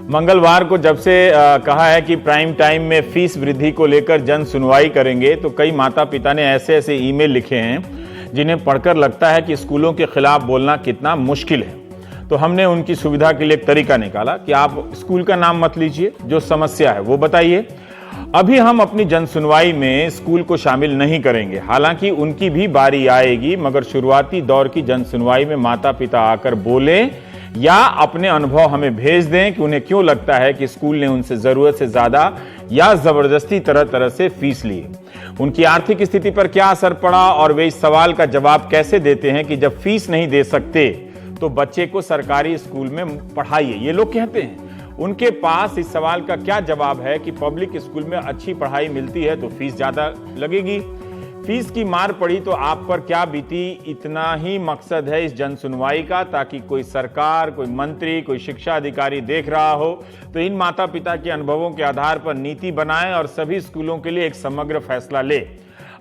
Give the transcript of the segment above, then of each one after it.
मंगलवार को जब से कहा है कि प्राइम टाइम में फीस वृद्धि को लेकर जन सुनवाई करेंगे, तो कई माता पिता ने ऐसे ऐसे ईमेल लिखे हैं जिन्हें पढ़कर लगता है कि स्कूलों के खिलाफ बोलना कितना मुश्किल है। तो हमने उनकी सुविधा के लिए एक तरीका निकाला कि आप स्कूल का नाम मत लीजिए, जो समस्या है वो बताइए। अभी हम अपनी जन सुनवाई में स्कूल को शामिल नहीं करेंगे, हालांकि उनकी भी बारी आएगी, मगर शुरुआती दौर की जन सुनवाई में माता पिता आकर बोले या अपने अनुभव हमें भेज दें कि उन्हें क्यों लगता है कि स्कूल ने उनसे जरूरत से ज्यादा या जबरदस्ती तरह तरह से फीस ली, उनकी आर्थिक स्थिति पर क्या असर पड़ा और वे इस सवाल का जवाब कैसे देते हैं कि जब फीस नहीं दे सकते तो बच्चे को सरकारी स्कूल में पढ़ाइए। ये लोग कहते हैं, उनके पास इस सवाल का क्या जवाब है कि पब्लिक स्कूल में अच्छी पढ़ाई मिलती है तो फीस ज्यादा लगेगी। फीस की मार पड़ी तो आप पर क्या बीती, इतना ही मकसद है इस जन सुनवाई का, ताकि कोई सरकार, कोई मंत्री, कोई शिक्षा अधिकारी देख रहा हो तो इन माता पिता के अनुभवों के आधार पर नीति बनाए और सभी स्कूलों के लिए एक समग्र फैसला ले।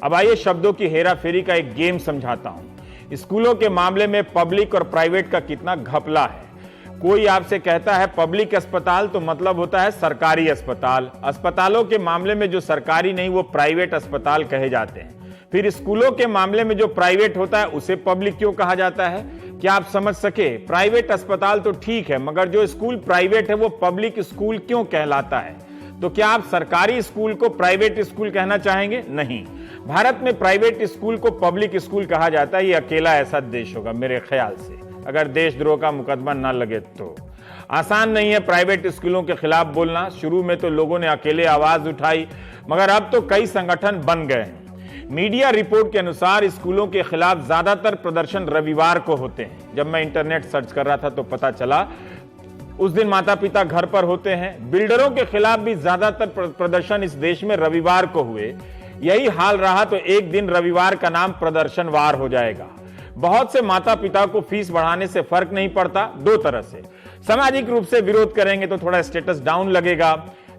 अब आइए शब्दों की हेराफेरी का एक गेम समझाता हूं। स्कूलों के मामले में पब्लिक और प्राइवेट का कितना घपला है। कोई आपसे कहता है पब्लिक अस्पताल तो मतलब होता है सरकारी अस्पताल। अस्पतालों के मामले में जो सरकारी नहीं वो प्राइवेट अस्पताल कहे जाते हैं। फिर स्कूलों के मामले में जो प्राइवेट होता है उसे पब्लिक क्यों कहा जाता है? क्या आप समझ सके? प्राइवेट अस्पताल तो ठीक है, मगर जो स्कूल प्राइवेट है वो पब्लिक स्कूल क्यों कहलाता है? तो क्या आप सरकारी स्कूल को प्राइवेट स्कूल कहना चाहेंगे? नहीं। भारत में प्राइवेट स्कूल को पब्लिक स्कूल कहा जाता है। ये अकेला ऐसा देश होगा मेरे ख्याल से, अगर देशद्रोह का मुकदमा ना लगे तो। आसान नहीं है प्राइवेट स्कूलों के खिलाफ बोलना। शुरू में तो लोगों ने अकेले आवाज उठाई, मगर अब तो कई संगठन बन गए हैं। मीडिया रिपोर्ट के अनुसार स्कूलों के खिलाफ ज्यादातर प्रदर्शन रविवार को होते हैं। जब मैं इंटरनेट सर्च कर रहा था तो पता चला उस दिन माता पिता घर पर होते हैं। बिल्डरों के खिलाफ भी ज्यादातर प्रदर्शन इस देश में रविवार को हुए। यही हाल रहा तो एक दिन रविवार का नाम प्रदर्शनवार हो जाएगा। बहुत से माता पिता को फीस बढ़ाने से फर्क नहीं पड़ता, दो तरह से। सामाजिक रूप से विरोध करेंगे तो थोड़ा स्टेटस डाउन लगेगा,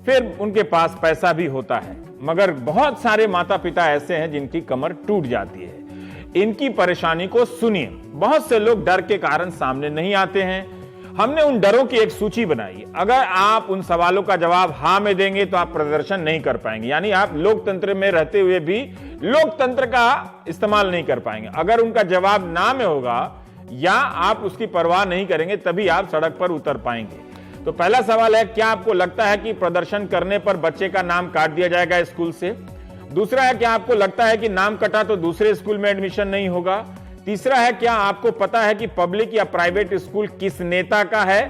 फिर उनके पास पैसा भी होता है। मगर बहुत सारे माता पिता ऐसे हैं जिनकी कमर टूट जाती है। इनकी परेशानी को सुनिए। बहुत से लोग डर के कारण सामने नहीं आते हैं। हमने उन डरों की एक सूची बनाई। अगर आप उन सवालों का जवाब हाँ में देंगे तो आप प्रदर्शन नहीं कर पाएंगे, यानी आप लोकतंत्र में रहते हुए भी लोकतंत्र का इस्तेमाल नहीं कर पाएंगे। अगर उनका जवाब ना में होगा या आप उसकी परवाह नहीं करेंगे तभी आप सड़क पर उतर पाएंगे। तो पहला सवाल है, क्या आपको लगता है कि प्रदर्शन करने पर बच्चे का नाम काट दिया जाएगा स्कूल से? दूसरा है, क्या आपको लगता है कि नाम कटा तो दूसरे स्कूल में एडमिशन नहीं होगा? तीसरा है, क्या आपको पता है कि पब्लिक या प्राइवेट स्कूल किस नेता का है?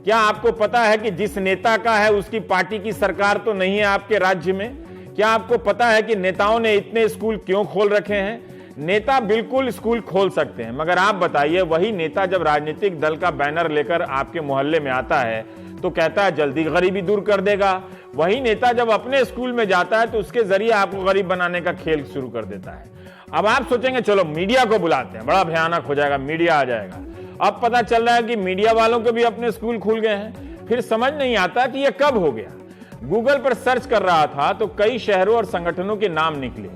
क्या आपको पता है कि जिस नेता का है उसकी पार्टी की सरकार तो नहीं है आपके राज्य में? क्या आपको पता है कि नेताओं ने इतने स्कूल क्यों खोल रखे हैं? नेता बिल्कुल स्कूल खोल सकते हैं, मगर आप बताइए, वही नेता जब राजनीतिक दल का बैनर लेकर आपके मोहल्ले में आता है तो कहता है जल्दी गरीबी दूर कर देगा। वही नेता जब अपने स्कूल में जाता है तो उसके जरिए आपको गरीब बनाने का खेल शुरू कर देता है। अब आप सोचेंगे चलो मीडिया को बुलाते हैं, बड़ा भयानक हो जाएगा, मीडिया आ जाएगा। अब पता चल रहा है कि मीडिया वालों के भी अपने स्कूल खुल गए हैं। फिर समझ नहीं आता कि यह कब हो गया। गूगल पर सर्च कर रहा था तो कई शहरों और संगठनों के नाम निकले।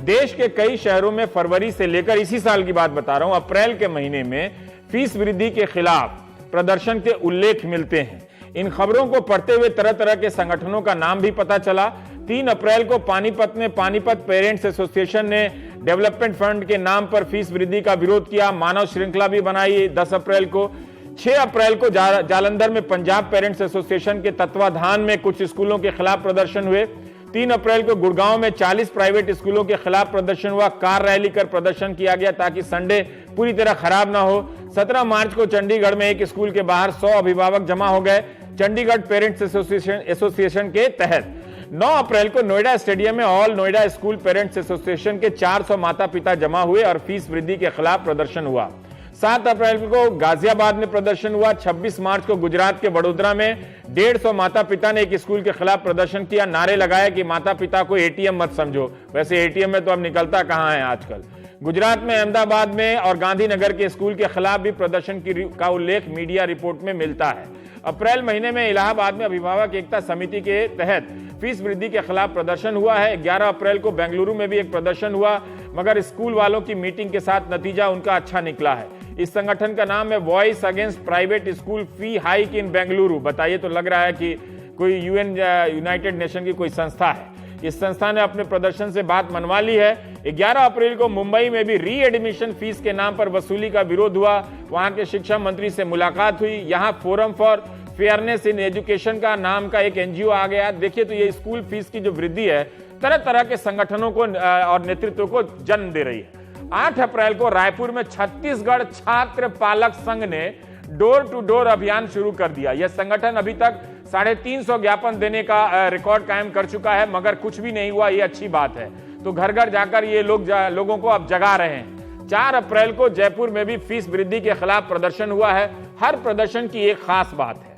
देश के कई शहरों में फरवरी से लेकर, इसी साल की बात बता रहा हूं, अप्रैल के महीने में फीस वृद्धि के खिलाफ प्रदर्शन के उल्लेख मिलते हैं। इन खबरों को पढ़ते हुए तरह तरह के संगठनों का नाम भी पता चला। 3 अप्रैल को पानीपत में पानीपत पेरेंट्स एसोसिएशन ने डेवलपमेंट फंड के नाम पर फीस वृद्धि का विरोध किया, मानव श्रृंखला भी बनाई 10 अप्रैल को। 6 अप्रैल को जालंधर में पंजाब पेरेंट्स एसोसिएशन के तत्वाधान में कुछ स्कूलों के खिलाफ प्रदर्शन हुए। 3 अप्रैल को गुड़गांव में 40 प्राइवेट स्कूलों के खिलाफ प्रदर्शन हुआ। कार रैली कर प्रदर्शन किया गया ताकि संडे पूरी तरह खराब ना हो। 17 मार्च को चंडीगढ़ में एक स्कूल के बाहर 100 अभिभावक जमा हो गए चंडीगढ़ पेरेंट्स एसोसिएशन के तहत। 9 अप्रैल को नोएडा स्टेडियम में all Noida school parents association के 400 माता पिता जमा हुए और फीस वृद्धि के खिलाफ प्रदर्शन हुआ। 7 अप्रैल को गाजियाबाद में प्रदर्शन हुआ। 26 मार्च को गुजरात के वडोदरा में 150 माता पिता ने एक स्कूल के खिलाफ प्रदर्शन किया, नारे लगाए कि माता पिता को एटीएम मत समझो। वैसे एटीएम में तो अब निकलता कहां है आजकल। गुजरात में, अहमदाबाद में और गांधीनगर के स्कूल के खिलाफ भी प्रदर्शन का उल्लेख मीडिया रिपोर्ट में मिलता है। अप्रैल महीने में इलाहाबाद में अभिभावक एकता समिति के तहत फीस वृद्धि के खिलाफ प्रदर्शन हुआ है। 11 अप्रैल को बेंगलुरु में भी एक प्रदर्शन हुआ, मगर स्कूल वालों की मीटिंग के साथ नतीजा उनका अच्छा निकला है। इस संगठन का नाम है voice against private school fee hike in Bengaluru. बताइए, तो लग रहा है कि कोई यूनाइटेड नेशन की कोई संस्था है। इस संस्था ने अपने प्रदर्शन से बात मनवा ली है। 11 अप्रैल को मुंबई में भी री एडमिशन फीस के नाम पर वसूली का विरोध हुआ। वहां के शिक्षा मंत्री से मुलाकात हुई। यहां forum for fairness in education का नाम का एक एनजीओ आ गया। देखिए, तो ये स्कूल फीस की जो वृद्धि है तरह तरह के संगठनों को और नेतृत्व को जन्म दे रही है। 8 अप्रैल को रायपुर में छत्तीसगढ़ छात्र पालक संघ ने डोर टू डोर अभियान शुरू कर दिया। यह संगठन अभी तक 350 ज्ञापन देने का रिकॉर्ड कायम कर चुका है, मगर कुछ भी नहीं हुआ। ये अच्छी बात है। तो घर घर जाकर ये लोगों को अब जगा रहे हैं। 4 अप्रैल को जयपुर में भी फीस वृद्धि के खिलाफ प्रदर्शन हुआ है। हर प्रदर्शन की एक खास बात है।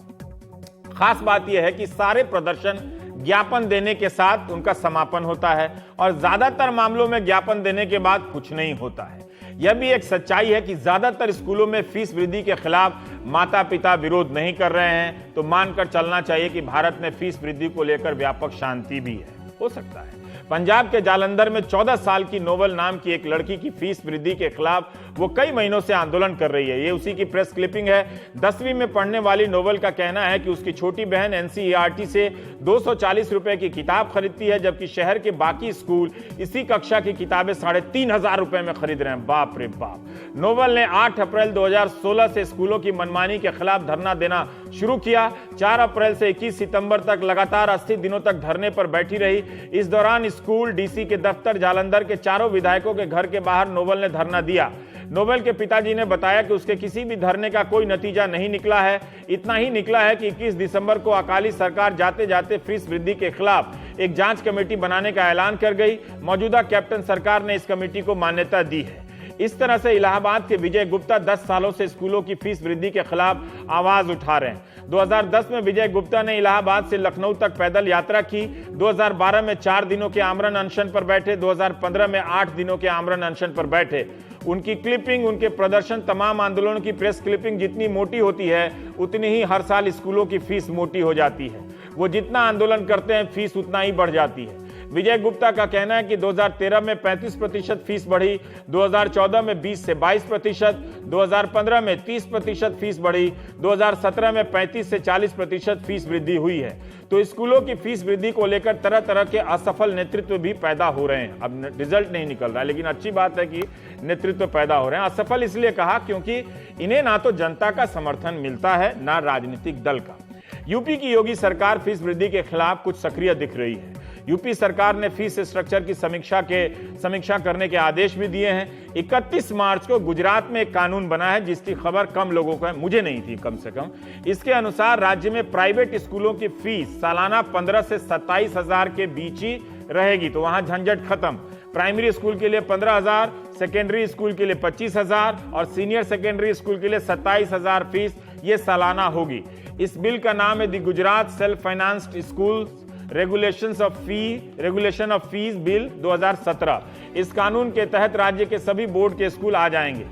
खास बात यह है कि सारे प्रदर्शन ज्ञापन देने के साथ उनका समापन होता है और ज्यादातर मामलों में ज्ञापन देने के बाद कुछ नहीं होता है। यह भी एक सच्चाई है कि ज्यादातर स्कूलों में फीस वृद्धि के खिलाफ माता पिता विरोध नहीं कर रहे हैं। तो मानकर चलना चाहिए कि भारत में फीस वृद्धि को लेकर व्यापक शांति भी है। हो सकता है पंजाब के जालंधर में 14 साल की नोबल नाम की एक लड़की की फीस वृद्धि के खिलाफ वो कई महीनों से आंदोलन कर रही है। ये उसी की प्रेस क्लिपिंग है। 10वीं में पढ़ने वाली नोबल का कहना है कि उसकी छोटी बहन एनसीईआरटी से 240 रुपए की किताब खरीदती है, जबकि शहर के बाकी स्कूल इसी कक्षा की किताबें 3,500 रुपए में खरीद रहे हैं। बाप रे बाप। नोबल ने 8 अप्रैल 2016 से स्कूलों की मनमानी के खिलाफ धरना देना शुरू किया। 4 अप्रैल से 21 सितंबर तक लगातार 80 दिनों तक धरने पर बैठी रही। इस दौरान स्कूल, डीसी के दफ्तर, जालंधर के चारों विधायकों के घर के बाहर नोबल ने धरना दिया। नोबल के पिताजी ने बताया कि उसके किसी भी धरने का कोई नतीजा नहीं निकला है। इतना ही निकला है कि 21 दिसंबर को अकाली सरकार जाते जाते फीस वृद्धि के खिलाफ एक जांच कमेटी बनाने का ऐलान कर गई। मौजूदा कैप्टन सरकार ने इस कमेटी को मान्यता दी है। इस तरह से इलाहाबाद के विजय गुप्ता 10 सालों से स्कूलों की फीस वृद्धि के खिलाफ आवाज उठा रहे हैं। 2010 में विजय गुप्ता ने इलाहाबाद से लखनऊ तक पैदल यात्रा की। 2012 में 4 दिनों के आमरण अनशन पर बैठे। 2015 में 8 दिनों के आमरण अनशन पर बैठे। उनकी क्लिपिंग, उनके प्रदर्शन, तमाम आंदोलनों की प्रेस क्लिपिंग जितनी मोटी होती है उतनी ही हर साल स्कूलों की फीस मोटी हो जाती है। वो जितना आंदोलन करते हैं फीस उतना ही बढ़ जाती है। विजय गुप्ता का कहना है कि 2013 में 35% फीस बढ़ी, 2014 में 20 से 22%, 2015 में 30% फीस बढ़ी, 2017 में 35 से 40% फीस वृद्धि हुई है। तो स्कूलों की फीस वृद्धि को लेकर तरह तरह के असफल नेतृत्व भी पैदा हो रहे हैं। अब रिजल्ट नहीं निकल रहा है, लेकिन अच्छी बात है कि नेतृत्व पैदा हो रहे हैं। असफल इसलिए कहा क्योंकि इन्हें ना तो जनता का समर्थन मिलता है, ना राजनीतिक दल का। यूपी की योगी सरकार फीस वृद्धि के खिलाफ कुछ सक्रिय दिख रही है। यूपी सरकार ने फीस स्ट्रक्चर की समीक्षा करने के आदेश भी दिए हैं। 31 मार्च को गुजरात में एक कानून बना है जिसकी खबर कम लोगों को है, मुझे नहीं थी कम से कम। इसके अनुसार राज्य में प्राइवेट स्कूलों की फीस सालाना 15 से 27 हजार के बीच ही रहेगी। तो वहां झंझट खत्म। प्राइमरी स्कूल के लिए 15,000, सेकेंडरी स्कूल के लिए 25,000 और सीनियर सेकेंडरी स्कूल के लिए 27,000 फीस ये सालाना होगी। इस बिल का नाम है the Gujarat self financed school regulation of fees bill 2017। इस कानून के तहत राज्य के सभी बोर्ड के स्कूल आ जाएंगे।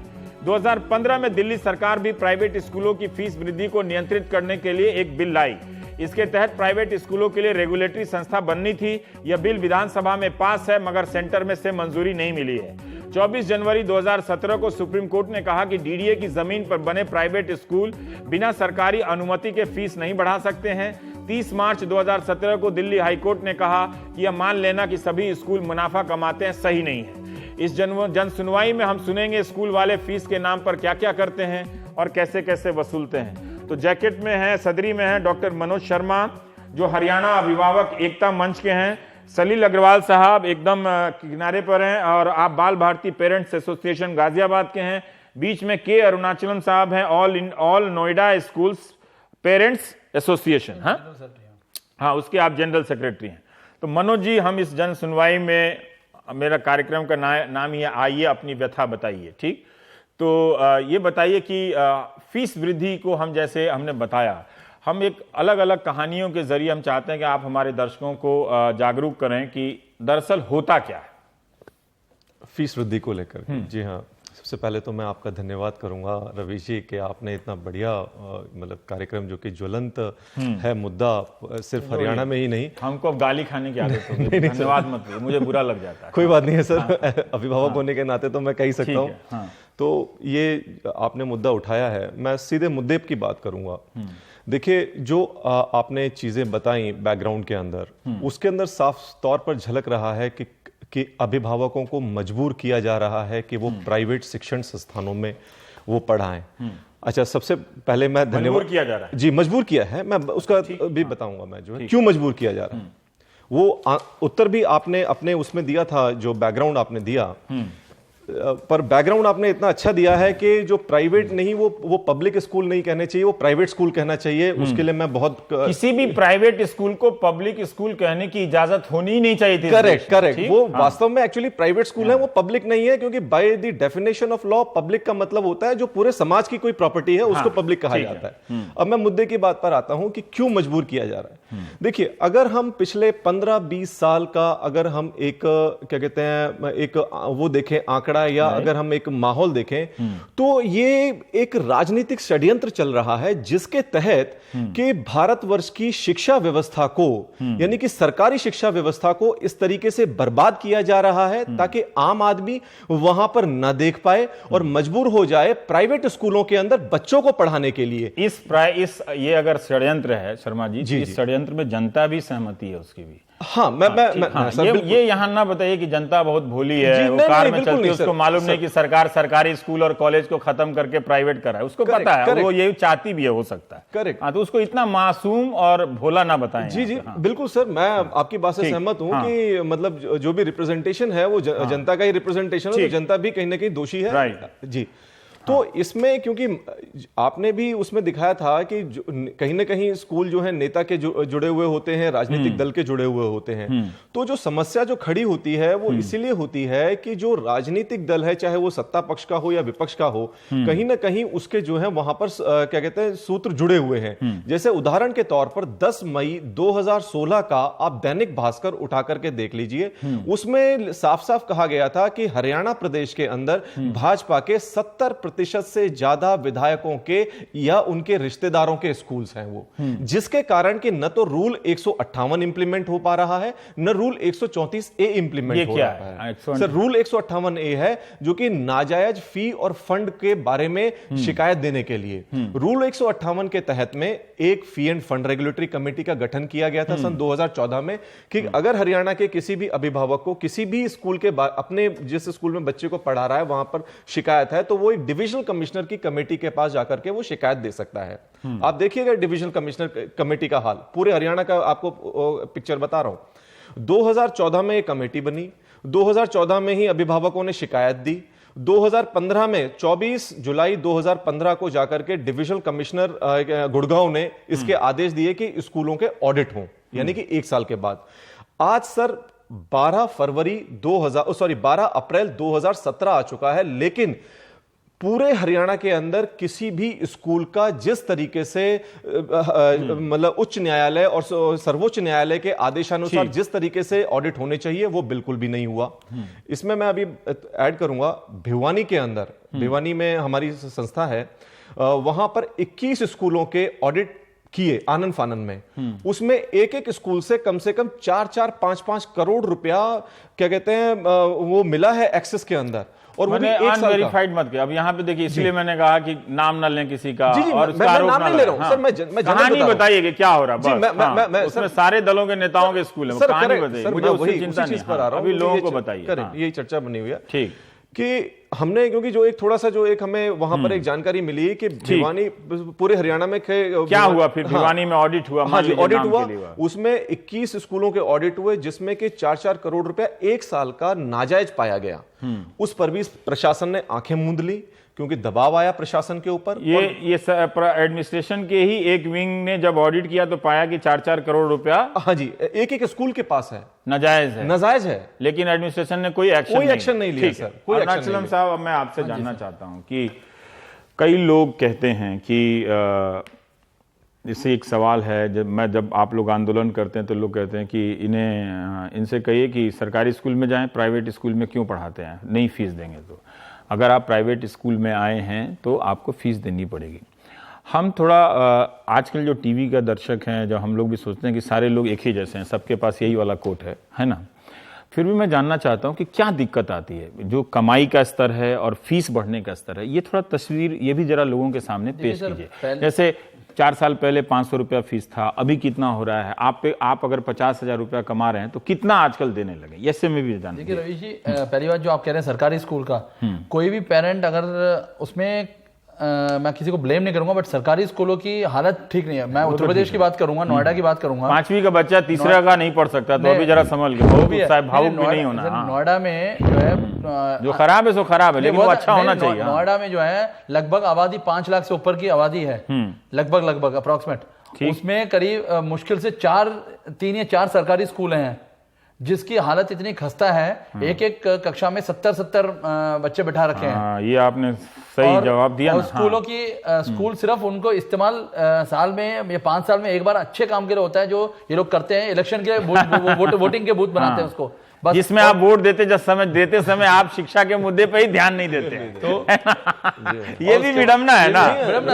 2015 में दिल्ली सरकार भी प्राइवेट स्कूलों की फीस वृद्धि को नियंत्रित करने के लिए एक बिल लाई। इसके तहत प्राइवेट स्कूलों के लिए रेगुलेटरी संस्था बननी थी। यह बिल विधानसभा में पास है, मगर सेंटर में से मंजूरी नहीं मिली है। 24 जनवरी 2017 को सुप्रीम कोर्ट ने कहा कि डीडीए की जमीन पर बने प्राइवेट स्कूल बिना सरकारी अनुमति के फीस नहीं बढ़ा सकते हैं। 30 मार्च 2017 को दिल्ली हाईकोर्ट ने कहा कि यह मान लेना कि सभी स्कूल मुनाफा कमाते हैं सही नहीं है। इस जन सुनवाई में हम सुनेंगे स्कूल वाले फीस के नाम पर क्या क्या करते हैं और कैसे कैसे वसूलते हैं। तो जैकेट में है, सदरी में है डॉक्टर मनोज शर्मा, जो हरियाणा अभिभावक एकता मंच के हैं। सलील अग्रवाल साहब एकदम किनारे पर हैं और आप बाल भारती पेरेंट्स एसोसिएशन गाजियाबाद के हैं। बीच में के अरुणाचलम साहब हैं, all Noida schools parents association. हाँ, उसके आप जनरल सेक्रेटरी हैं। तो मनोज जी, हम इस जन सुनवाई में, मेरा कार्यक्रम का नाम ही है आइए अपनी व्यथा बताइए, ठीक? तो ये बताइए कि फीस वृद्धि को हम, जैसे हमने बताया, हम एक अलग अलग कहानियों के जरिए हम चाहते हैं कि आप हमारे दर्शकों को जागरूक करें कि दरअसल होता क्या है। फीस वृद्धि को लेकर। जी हाँ, सबसे पहले तो मैं आपका धन्यवाद करूंगा रवीश जी कि आपने इतना बढ़िया मतलब कार्यक्रम जो कि ज्वलंत है मुद्दा, सिर्फ हरियाणा में ही नहीं। हमको अब गाली खाने की आदत हो गई, धन्यवाद मत करिए, मुझे बुरा लग जाता है। कोई बात नहीं है सर, अभिभावक होने के नाते तो मैं कह ही सकता हूँ। तो ये आपने मुद्दा उठाया है, मैं सीधे मुद्दे की बात करूंगा। देखिए, जो आपने चीजें बताई बैकग्राउंड के अंदर, उसके अंदर साफ तौर पर झलक रहा है कि अभिभावकों को मजबूर किया जा रहा है कि वो प्राइवेट शिक्षण संस्थानों में वो पढ़ाएं। अच्छा, सबसे पहले मैं धन्यवाद किया जा रहा है। जी, मजबूर किया है, मैं उसका भी बताऊंगा मैं जो है क्यों मजबूर किया जा रहा है। वो उत्तर भी आपने अपने उसमें दिया था, जो बैकग्राउंड आपने दिया, पर बैकग्राउंड आपने इतना अच्छा दिया है कि जो प्राइवेट नहीं, वो पब्लिक स्कूल नहीं कहने चाहिए, वो प्राइवेट स्कूल कहना चाहिए। उसके लिए मैं बहुत किसी भी प्राइवेट स्कूल को पब्लिक स्कूल कहने की इजाजत होनी ही नहीं चाहिए थी। करेक्ट। वो वास्तव में एक्चुअली प्राइवेट स्कूल है, वो पब्लिक नहीं है, क्योंकि by the definition of law public का मतलब होता है जो पूरे समाज की कोई प्रॉपर्टी है, उसको पब्लिक कहा जाता है। अब मैं मुद्दे की बात पर आता हूं कि क्यों मजबूर किया जा रहा है। देखिए, अगर हम पिछले 15-20 साल का अगर हम एक क्या कहते हैं एक वो देखें आंकड़ा, या अगर हम एक माहौल देखें, तो ये एक राजनीतिक षड्यंत्र चल रहा है जिसके तहत कि भारतवर्ष की शिक्षा व्यवस्था को, यानी कि सरकारी शिक्षा व्यवस्था को इस तरीके से बर्बाद किया जा रहा है ताकि आम आदमी वहां पर न देख पाए और मजबूर हो जाए प्राइवेट स्कूलों के अंदर बच्चों को पढ़ाने के लिए। ये अगर षड्यंत्र है शर्मा जी, इस षड्यंत्र में जनता भी सहमति है उसकी भी। हाँ, ये यहाँ ना बताइए कि जनता बहुत भोली है, वो कार में चलती है, उसको मालूम नहीं कि सरकार सरकारी स्कूल और कॉलेज को खत्म करके प्राइवेट कर रहा है, उसको पता है, वो ये चाहती भी है, हो सकता है। करेक्ट। हाँ, तो उसको इतना मासूम और भोला ना बताएं। जी, बिल्कुल सर, मैं आपकी बात से सहमत हूँ कि मतलब जो भी रिप्रेजेंटेशन है वो जनता का ही रिप्रेजेंटेशन है, तो जनता भी कहीं ना कहीं दोषी है। जी, तो इसमें क्योंकि आपने भी उसमें दिखाया था कि कहीं ना कहीं स्कूल जो है नेता के जुड़े हुए होते हैं, राजनीतिक दल के जुड़े हुए होते हैं। तो जो समस्या जो खड़ी होती है वो इसीलिए होती है कि जो राजनीतिक दल है, चाहे वो सत्ता पक्ष का हो या विपक्ष का हो, कहीं ना कहीं उसके जो है वहां पर क्या कहते हैं सूत्र जुड़े हुए हैं। जैसे उदाहरण के तौर पर 10 मई 2016 का आप दैनिक भास्कर उठा करके देख लीजिए, उसमें साफ साफ कहा गया था कि हरियाणा प्रदेश के अंदर भाजपा के 70% से ज्यादा विधायकों के या उनके रिश्तेदारों के स्कूल्स हैं वो, जिसके कारण कि न तो रूल 158 इंप्लीमेंट हो पा रहा है, न रूल 134 ए इंप्लीमेंट हो रहा है। सर, रूल 158 ए है जो कि नाजायज फी और फंड के बारे में शिकायत देने के लिए। रूल 158 के तहत में एक fee end fund regulatory committee का गठन किया गया था सन 2014 में कि अगर हरियाणा के किसी भी अभिभावक को किसी भी स्कूल के अपने जिस स्कूल में बच्चे को पढ़ा रहा है वहां पर शिकायत है, तो वो एक डिविजनल कमिश्नर की कमेटी के पास जाकर के वो शिकायत दे सकता है। आप देखिएगा डिविजनल कमिश्नर कमेटी का हाल, पूरे हरियाणा का आपको पिक्चर बता रहा हूं। 2014 में एक कमेटी बनी, 2014 में ही अभिभावकों ने शिकायत दी, 2015 में 24 जुलाई 2015 को जाकर के डिविजनल कमिश्नर गुड़गांव ने इसके आदेश दिए कि स्कूलों के ऑडिट हों, यानी कि 1 साल के बाद। आज सर 12 अप्रैल 2017 आ चुका है, लेकिन पूरे हरियाणा के अंदर किसी भी स्कूल का जिस तरीके से मतलब उच्च न्यायालय और सर्वोच्च न्यायालय के आदेशानुसार जिस तरीके से ऑडिट होने चाहिए वो बिल्कुल भी नहीं हुआ। इसमें मैं अभी ऐड करूंगा, भिवानी के अंदर, भिवानी में हमारी संस्था है, वहां पर 21 स्कूलों के ऑडिट किए आनन फानन में। उसमें एक एक स्कूल से कम 4-4, 5-5 करोड़ रुपया क्या कहते हैं वो मिला है एक्सेस के अंदर, और वो भी अनवेरिफाइड मत किया। अब यहाँ पे देखिए, इसलिए मैंने कहा कि नाम ना लें किसी का, और उसका आरोप ना लगाएं। सर, मैं कहानी बताइए कि क्या हो रहा है, बस उसमें सारे दलों के नेताओं के स्कूल है, कहानी बताइए, मुझे उसकी चिंता नहीं, अभी लोगों को बताइए। यही चर्चा बनी हुई है। ठीक, कि हमने क्योंकि जो एक थोड़ा सा जो एक हमें वहां पर एक जानकारी मिली कि भिवानी पूरे हरियाणा में क्या हुआ, फिर भिवानी में ऑडिट हुआ। हाँ जी, ऑडिट हुआ, उसमें 21 स्कूलों के ऑडिट हुए जिसमें कि 4-4 करोड़ रुपया 1 साल का नाजायज पाया गया। उस पर भी प्रशासन ने आंखें मूंद ली क्योंकि दबाव आया प्रशासन के ऊपर। ये एडमिनिस्ट्रेशन के ही एक विंग ने जब ऑडिट किया तो पाया कि 4-4 करोड़ रुपया, हाँ जी, एक स्कूल के पास है, नाजायज है, लेकिन एडमिनिस्ट्रेशन ने कोई एक्शन नहीं लिया। सर, कोई एक्शन साहब, अब मैं आपसे जानना चाहता हूं कि कई लोग कहते हैं कि इससे एक सवाल है, जब आप लोग आंदोलन करते हैं तो लोग कहते हैं कि इनसे कहिए कि सरकारी स्कूल में जाएं, प्राइवेट स्कूल में क्यों पढ़ाते हैं, नहीं फीस देंगे तो। अगर आप प्राइवेट स्कूल में आए हैं तो आपको फीस देनी पड़ेगी। हम थोड़ा आजकल जो टीवी का दर्शक हैं, जो हम लोग भी सोचते हैं कि सारे लोग एक ही जैसे हैं, सबके पास यही वाला कोट है ना। फिर भी मैं जानना चाहता हूं कि क्या दिक्कत आती है, जो कमाई का स्तर है और फीस बढ़ने का स्तर है, ये थोड़ा तस्वीर ये भी जरा लोगों के सामने पेश कीजिए। जैसे 4 साल पहले 500 रुपया फीस था, अभी कितना हो रहा है? आप अगर 50,000 रुपया कमा रहे हैं तो कितना आजकल देने लगे, ऐसे में भी जानना। देखिए रवीश जी, पहली बात जो आप कह रहे हैं सरकारी स्कूल का, कोई भी पेरेंट अगर उसमें मैं किसी को ब्लेम नहीं करूंगा, बट सरकारी स्कूलों की हालत ठीक नहीं है। मैं उत्तर प्रदेश की बात करूंगा, नोएडा की बात करूंगा। 5वीं का बच्चा तीसरा का नहीं पढ़ सकता, तो अभी जरा संभल के, भावुक भी नहीं होना। नोएडा में जो है, जो खराब है सो खराब है, लेकिन वो अच्छा होना चाहिए। नोएडा में जो है लगभग आबादी 5 लाख से ऊपर की आबादी है, लगभग अप्रोक्सीमेट। उसमें करीब मुश्किल से 3 या 4 सरकारी स्कूल हैं जिसकी हालत इतनी खस्ता है, एक कक्षा में 70 बच्चे बैठा रखे हैं। ये आपने सही जवाब दिया। और स्कूलों की स्कूल सिर्फ उनको इस्तेमाल साल में या 5 साल में एक बार अच्छे काम के लिए होता है, जो ये लोग करते हैं इलेक्शन के वोटिंग के बूथ बनाते हैं उसको, जिसमें आप वोट देते समय आप शिक्षा के मुद्दे पे ही ध्यान नहीं देते। तो ये भी विडम्बना है ना,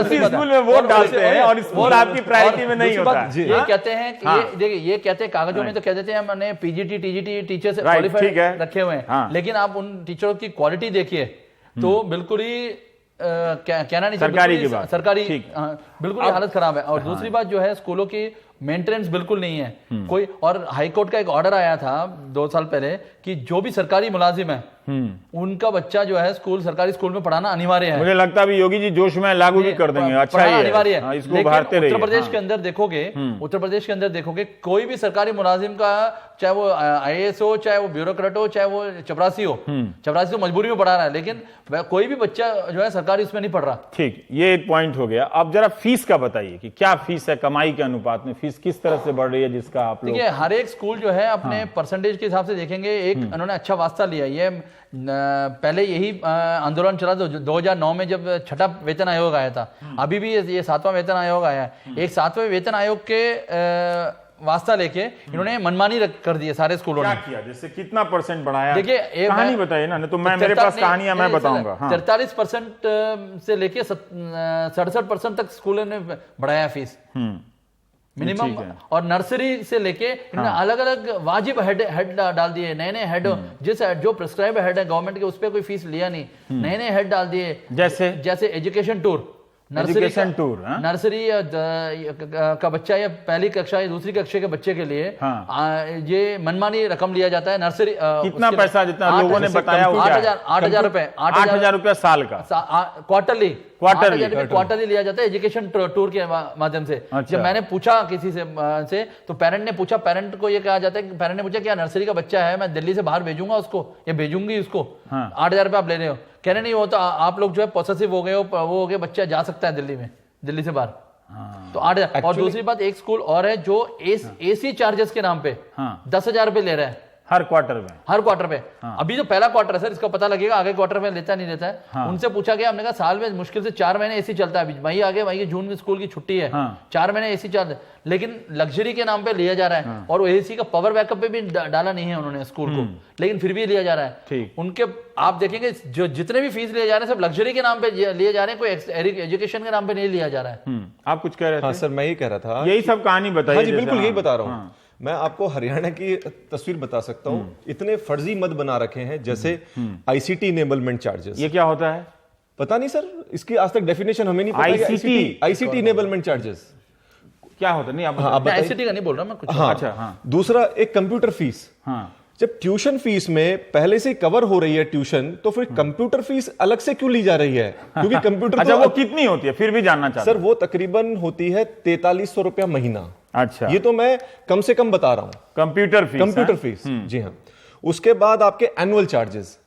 उसी स्कूल में वोट डालते हैं और स्कूल आपकी प्रायोरिटी में नहीं होता। ये कहते हैं कि देखिए, ये कहते हैं कागजों में तो कह देते हैं हमने पीजीटी टीजीटी टीचर्स क्वालिफाइड रखे हुए हैं, लेकिन आप उन टीचरों की क्वालिटी देखिए तो बिल्कुल ही कहना नहीं, सरकारी बिल्कुल हालत खराब है। और दूसरी बात जो है, स्कूलों की मेंटेनेंस बिल्कुल नहीं है कोई। और हाईकोर्ट का एक ऑर्डर आया था 2 साल पहले कि जो भी सरकारी मुलाजिम है उनका बच्चा जो है सरकारी स्कूल में पढ़ाना अनिवार्य है। मुझे लगता है अभी योगी जी जोश में लागू भी कर देंगे, अच्छा ही है, अनिवार्य है। इसको भारते रहिए। उत्तर प्रदेश के अंदर देखोगे कोई भी सरकारी मुलाजिम का, चाहे वो IAS हो, चाहे वो ब्यूरोक्रेट हो, चाहे वो चपरासी हो, चपरासी तो मजबूरी में पढ़ा रहा है, लेकिन कोई भी बच्चा जो है सरकारी उसमें नहीं पढ़ रहा। ठीक, ये एक पॉइंट हो गया। अब जरा फीस का बताइए कि क्या फीस है, कमाई के अनुपात में फीस किस तरह से बढ़ रही है, जिसका आप लोग। देखिए, हर एक स्कूल जो है अपने परसेंटेज के हिसाब से देखेंगे, एक उन्होंने अच्छा वास्ता लिया। ये पहले यही आंदोलन चला था 2009 में जब 6वां वेतन आयोग आया था, अभी भी ये 7वां वेतन आयोग आया है। एक 7वें वेतन आयोग के वास्ता लेके इन्होंने मनमानी कर दी है सारे स्कूलों ने। क्या किया, जैसे कितना परसेंट बढ़ाया? देखिए, एक कहानी बताइए ना, तो मेरे पास कहानियां मैं बताऊंगा। 43% से लेके 67% तक स्कूलों ने बढ़ाया फीस मिनिमम। और नर्सरी से लेके इन्होंने अलग अलग वाजिब हेड डाल दिए, नए हेड, जो प्रिस्क्राइब हेड है गवर्नमेंट के, उस पर कोई फीस लिया नहीं, नए हेड डाल दिए। जैसे एजुकेशन टूर, नर्सरी का बच्चा या पहली कक्षा या दूसरी कक्षा के बच्चे के लिए ये मनमानी रकम लिया जाता है। नर्सरी कितना पैसा, जितना लोगों ने बताया, 8,000 रुपए, 8,000 रुपया साल का, क्वार्टरली लिया जाता है एजुकेशन टूर के माध्यम से। जब मैंने पूछा किसी से तो पेरेंट ने पूछा, पेरेंट को ये कहा जाता है कि पेरेंट ने पूछा क्या नर्सरी का बच्चा है, मैं दिल्ली से बाहर भेजूंगा उसको या भेजूंगी उसको, 8,000 रुपये आप ले रहे हो? कह रहे नहीं, वो तो आप लोग जो है पॉसेसिव हो गए हो, वो हो गए, बच्चा जा सकता है दिल्ली से बाहर। तो 8,000। और दूसरी बात, एक स्कूल और है जो AC चार्जेस के नाम पे 10,000 रुपए ले रहा है हर क्वार्टर पे। अभी जो पहला क्वार्टर है सर, इसका पता लगेगा आगे क्वार्टर में लेता नहीं लेता है। उनसे पूछा गया, हमने कहा साल में मुश्किल से 4 महीने AC चलता है, मई आ गया, मई जून में स्कूल की छुट्टी है, 4 महीने AC चलता है, लेकिन लग्जरी के नाम पे लिया जा रहा है। और AC का पावर बैकअप पे भी डाला नहीं है उन्होंने स्कूल को, लेकिन फिर भी लिया जा रहा है। उनके आप देखेंगे जो जितने भी फीस लिए जा रहे हैं सब लग्जरी के नाम पे लिए जा रहे हैं, कोई एजुकेशन के नाम पे नहीं लिया जा रहा है। आप कुछ कह रहे थे? सर, मैं ये कह रहा था, यही सब कहानी बताइए। जी बिल्कुल यही बता रहा हूँ। मैं आपको हरियाणा की तस्वीर बता सकता हूं। इतने फर्जी मद बना रखे हैं, जैसे ICT इनेबलमेंट चार्जेस। ये क्या होता है? पता नहीं सर, इसकी आज तक डेफिनेशन हमें नहीं पता। ICT इनेबलमेंट चार्जेस क्या होता है? नहीं, आप ICT का नहीं बोल रहा मैं कुछ। अच्छा, दूसरा एक कंप्यूटर फीस। जब ट्यूशन फीस में पहले से कवर हो रही है ट्यूशन, तो फिर कंप्यूटर फीस अलग से क्यों ली जा रही है? क्योंकि कंप्यूटर अच्छा, वो कितनी होती है फिर भी जानना चाहता हूं। सर, वो तकरीबन होती है 4300 रुपया महीना। अच्छा, ये तो मैं कम से कम बता रहा हूं। कंप्यूटर फीस जी हाँ। उसके बाद आपके एनुअल चार्जेस।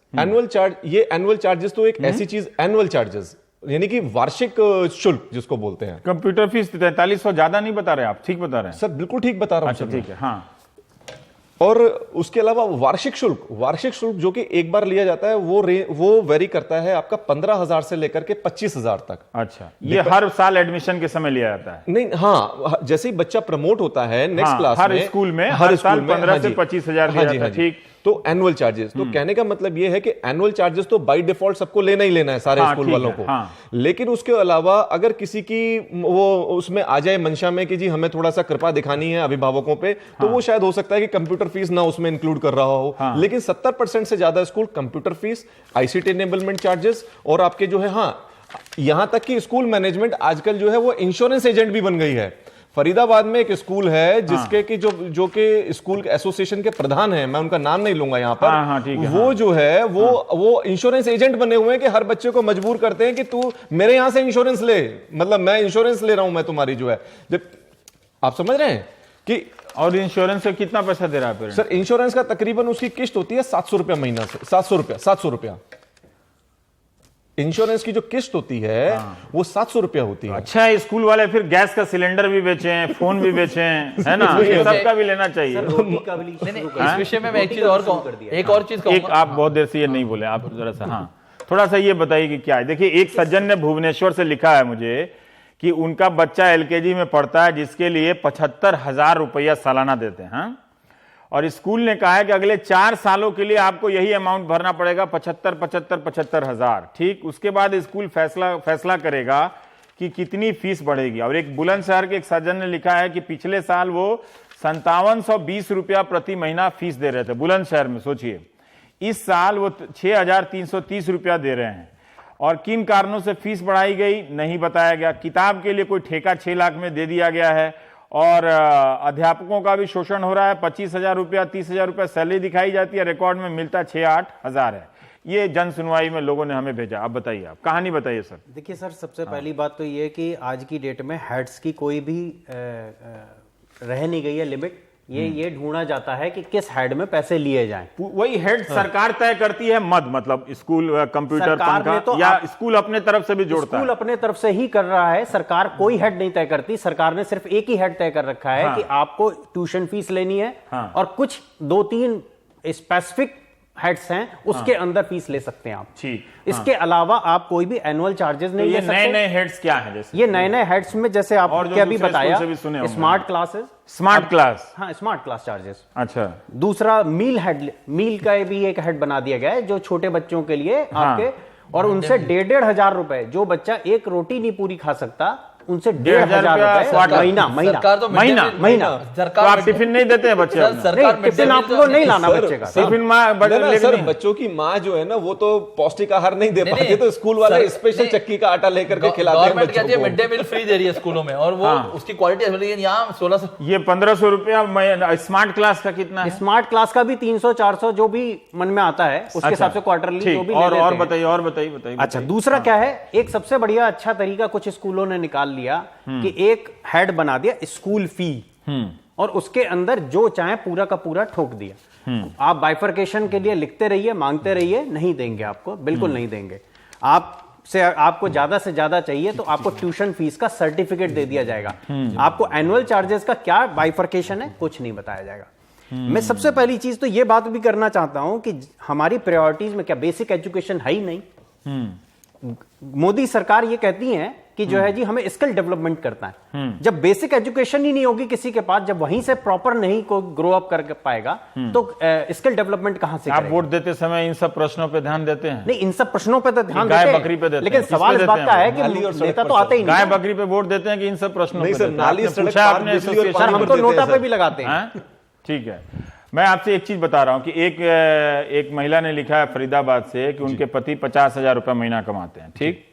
ये एनुअल चार्जेस तो एक ऐसी चीज, एनुअल चार्जेस यानी कि वार्षिक शुल्क जिसको बोलते हैं। कंप्यूटर फीस 4300 ज्यादा नहीं बता रहे आप? ठीक बता रहे हैं सर, बिल्कुल ठीक बता रहा हूं। अच्छा, ठीक है। हाँ, और उसके अलावा वार्षिक शुल्क जो कि एक बार लिया जाता है वो वेरी करता है आपका 15,000 से लेकर के 25,000 तक। अच्छा, ये हर साल एडमिशन के समय लिया जाता है? नहीं, हाँ, जैसे ही बच्चा प्रमोट होता है नेक्स्ट क्लास हर स्कूल में हर साल 15 से 25,000 दिया जाता है। ठीक, तो एनुअल चार्जेस, तो कहने का मतलब ये है कि एनुअल चार्जेस तो बाय डिफॉल्ट सबको लेना ही लेना है सारे स्कूल वालों को। लेकिन उसके अलावा अगर किसी की वो उसमें आ जाए मंशा में कि जी हमें थोड़ा सा कृपा दिखानी है अभिभावकों पे, तो वो शायद हो सकता है कि कंप्यूटर फीस ना उसमें इंक्लूड कर रहा हो। लेकिन 70% से ज्यादा school computer fees, ICT enablement charges और आपके जो है यहां तक कि स्कूल मैनेजमेंट आजकल जो है वो इंश्योरेंस एजेंट भी बन गई है। फरीदाबाद में एक स्कूल है जिसके कि जो कि स्कूल एसोसिएशन के प्रधान हैं, मैं उनका नाम नहीं लूंगा यहाँ पर, वो जो है वो इंश्योरेंस एजेंट बने हुए हैं कि हर बच्चे को मजबूर करते हैं कि तू मेरे यहां से इंश्योरेंस ले, मतलब मैं इंश्योरेंस ले रहा हूं मैं तुम्हारी जो है। जब आप समझ रहे हैं कि और इंश्योरेंस का कितना पैसा दे रहा है सर? इंश्योरेंस का तकरीबन उसकी किस्त होती है 700 रुपया महीना से, 700 रुपया इंश्योरेंस की जो किस्त होती है वो 700 रुपया होती है। अच्छा, स्कूल वाले फिर गैस का सिलेंडर भी बेचे हैं, फोन भी बेचे हैं, है ना? ये सबका भी लेना चाहिए। इस विषय में मैं एक चीज और कहूंगा, आप बहुत देर से ये नहीं बोले, आप जरा सा थोड़ा सा ये बताइए कि क्या है। देखिए, एक सज्जन ने भुवनेश्वर से लिखा है मुझे कि उनका बच्चा एलकेजी में पढ़ता है जिसके लिए 75,000 रुपया सालाना देते हैं, और स्कूल ने कहा है कि अगले 4 सालों के लिए आपको यही अमाउंट भरना पड़ेगा, 75,000। ठीक, उसके बाद स्कूल फैसला करेगा कि कितनी फीस बढ़ेगी। और एक बुलंदशहर के एक सज्जन ने लिखा है कि पिछले साल वो 5720 रुपया प्रति महीना फीस दे रहे थे बुलंदशहर में, सोचिए। इस साल वो 6,330 रुपया दे रहे हैं। और किन कारणों से फीस बढ़ाई गई नहीं बताया गया। किताब के लिए कोई ठेका 6 लाख में दे दिया गया है, और अध्यापकों का भी शोषण हो रहा है। 25,000 रुपया 30,000 रुपया सैलरी दिखाई जाती है, रिकॉर्ड में मिलता 6-8 हजार है। ये जन सुनवाई में लोगों ने हमें भेजा। अब बताइए, आप कहानी बताइए सर। देखिए सर, सबसे पहली बात तो ये कि आज की डेट में हेड्स की कोई भी रह नहीं गई है लिमिट। ये ढूंढा जाता है कि किस हेड में पैसे लिए जाएं। वही हेड सरकार तय करती है, मतलब स्कूल कंप्यूटर पंखा, तो या स्कूल अपने तरफ से भी जोड़ता है? स्कूल अपने तरफ से ही कर रहा है, सरकार कोई हेड नहीं तय करती। सरकार ने सिर्फ एक ही हेड तय कर रखा है कि आपको ट्यूशन फीस लेनी है, और कुछ 2-3 स्पेसिफिक हेड्स हैं, उसके अंदर फीस ले सकते हैं आप। ठीक, इसके अलावा आप कोई भी एनुअल चार्जेस नहीं ले सकते। नए-नए हेड्स क्या हैं? जैसे ये नए हेड्स में जैसे आपने अभी बताया, smart classes, smart class, smart class charges. अच्छा, दूसरा मील का भी एक हेड बना दिया गया है जो छोटे बच्चों के लिए आपके, और उनसे 1,500 रुपए, जो बच्चा एक रोटी नहीं पूरी खा सकता उनसे 1,500 रुपए महीना। तो आप टिफिन नहीं देते हैं बच्चे? टिफिन आपको नहीं लाना बच्चे का। टिफिन बच्चों की माँ जो है ना, वो तो पौष्टिक आहार नहीं दे पाती, तो स्कूल वाले स्पेशल चक्की का आटा लेकर के खिलाते हैं बच्चों को। मिड डे मील फ्री दे रही है स्कूलों में, और वो उसकी क्वालिटी यहाँ 1600। ये 1,500 रुपया। स्मार्ट क्लास का कितना है? स्मार्ट क्लास का भी 300-400 जो भी मन में आता है उसके हिसाब से क्वार्टरली जो भी। और बताइए। अच्छा, दूसरा क्या है, एक सबसे बढ़िया अच्छा तरीका कुछ स्कूलों ने निकाल लिया कि एक हेड बना दिया स्कूल फी, और उसके अंदर जो चाहे पूरा का पूरा ठोक दिया। आप बाइफरकेशन के लिए लिखते रहिए, मांगते रहिए, नहीं देंगे आपको, बिल्कुल नहीं देंगे। आपको ज्यादा से ज्यादा चाहिए तो आपको ट्यूशन फीस का सर्टिफिकेट दे दिया जाएगा। आपको एनुअल चार्जेस का क्या बाइफरकेशन है कुछ नहीं बताया जाएगा। मैं सबसे पहली चीज तो यह बात भी करना चाहता हूं कि हमारी प्रायोरिटीज में क्या बेसिक एजुकेशन है ही नहीं। मोदी सरकार ये कहती है कि जो है जी हमें स्किल डेवलपमेंट करता है। जब बेसिक एजुकेशन ही नहीं होगी किसी के पास, जब वहीं से प्रॉपर नहीं को ग्रो अप कर पाएगा, तो स्किल डेवलपमेंट कहां से आप वोट देते समय इन सब प्रश्नों पे ध्यान देते हैं? नहीं, इन सब प्रश्नों पे तो ध्यान देते हैं, बकरी पे देते हैं, लेकिन सवाल इस बात का है कि नेता तो आते ही नहीं। गाय बकरी पे वोट देते हैं कि इन सब प्रश्नों पे? सर, हम तो नोटा पे भी लगाते हैं। ठीक है, मैं आपसे एक चीज बता रहा हूं कि एक महिला ने लिखा है फरीदाबाद से कि उनके पति 50,000 रुपया महीना कमाते हैं। ठीक,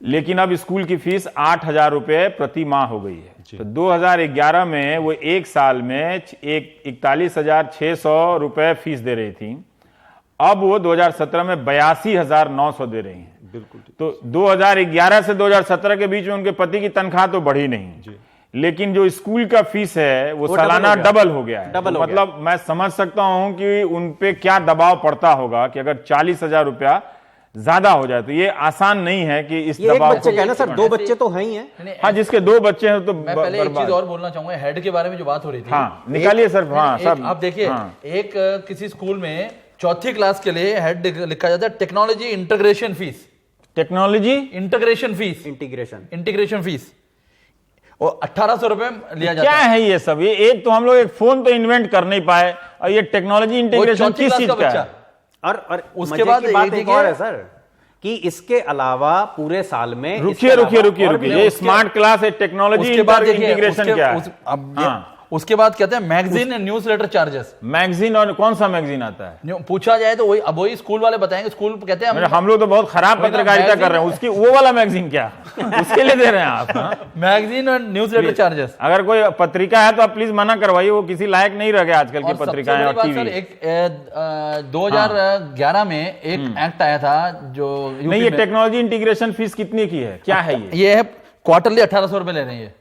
लेकिन अब स्कूल की फीस 8,000 रुपये प्रति माह हो गई है। तो 2011 में वो एक साल में 41,600 रुपये फीस दे रही थी, अब वो 2017 में 82,900 दे रही हैं। बिल्कुल। तो 2011 से 2017 के बीच में उनके पति की तनख्वाह तो बढ़ी नहीं, लेकिन जो स्कूल का फीस है वो सालाना डबल हो गया है। तो मतलब मैं समझ सकता हूं कि उनपे क्या दबाव पड़ता होगा कि अगर 40,000 रुपया ज्यादा हो जाए, तो ये आसान नहीं है कि इस एक दबाव बच्चे का ना सर, 2 बच्चे तो हैं ही हैं। हाँ, जिसके 2 बच्चे हैं तो मैं पहले एक चीज और बोलना चाहूंगा, हेड के बारे में जो बात हो रही थी। हाँ, निकालिए सर। हाँ सब आप देखिए, एक किसी स्कूल में चौथी क्लास के लिए हेड लिखा जाता है technology integration fees. Technology integration fees, integration fees, और 1800 रुपए लिया जाता क्या है ये सब? ये एक तो हम लोग एक फोन तो इन्वेंट कर नहीं पाए, और ये टेक्नोलॉजी इंटीग्रेशन किस चीज का है? और उसके बाद एक और है सर, कि इसके अलावा पूरे साल में रुकिए, ये स्मार्ट क्लास है, टेक्नोलॉजी इंटीग्रेशन क्या है? उसके बाद कहते हैं magazine and newsletter charges. Magazine, और कौन सा मैगजीन आता है? पूछा जाए तो वही स्कूल वाले बताएंगे। स्कूल कहते हैं हम लोग तो बहुत खराब पत्रकारिता कर रहे हैं, उसकी वो वाला मैगजीन क्या उसके लिए दे रहे हैं आप? मैगजीन और न्यूज लेटर चार्जेस। अगर कोई पत्रिका है तो आप प्लीज मना करवाइए, वो किसी लायक नहीं रह गया आजकल की पत्रिकाएं और टीवी। 2011 में एक एक्ट आया था जो नहीं, ये टेक्नोलॉजी इंटीग्रेशन फीस कितनी की है, क्या है ये है क्वार्टरली 1800 रुपए ले रहे हैं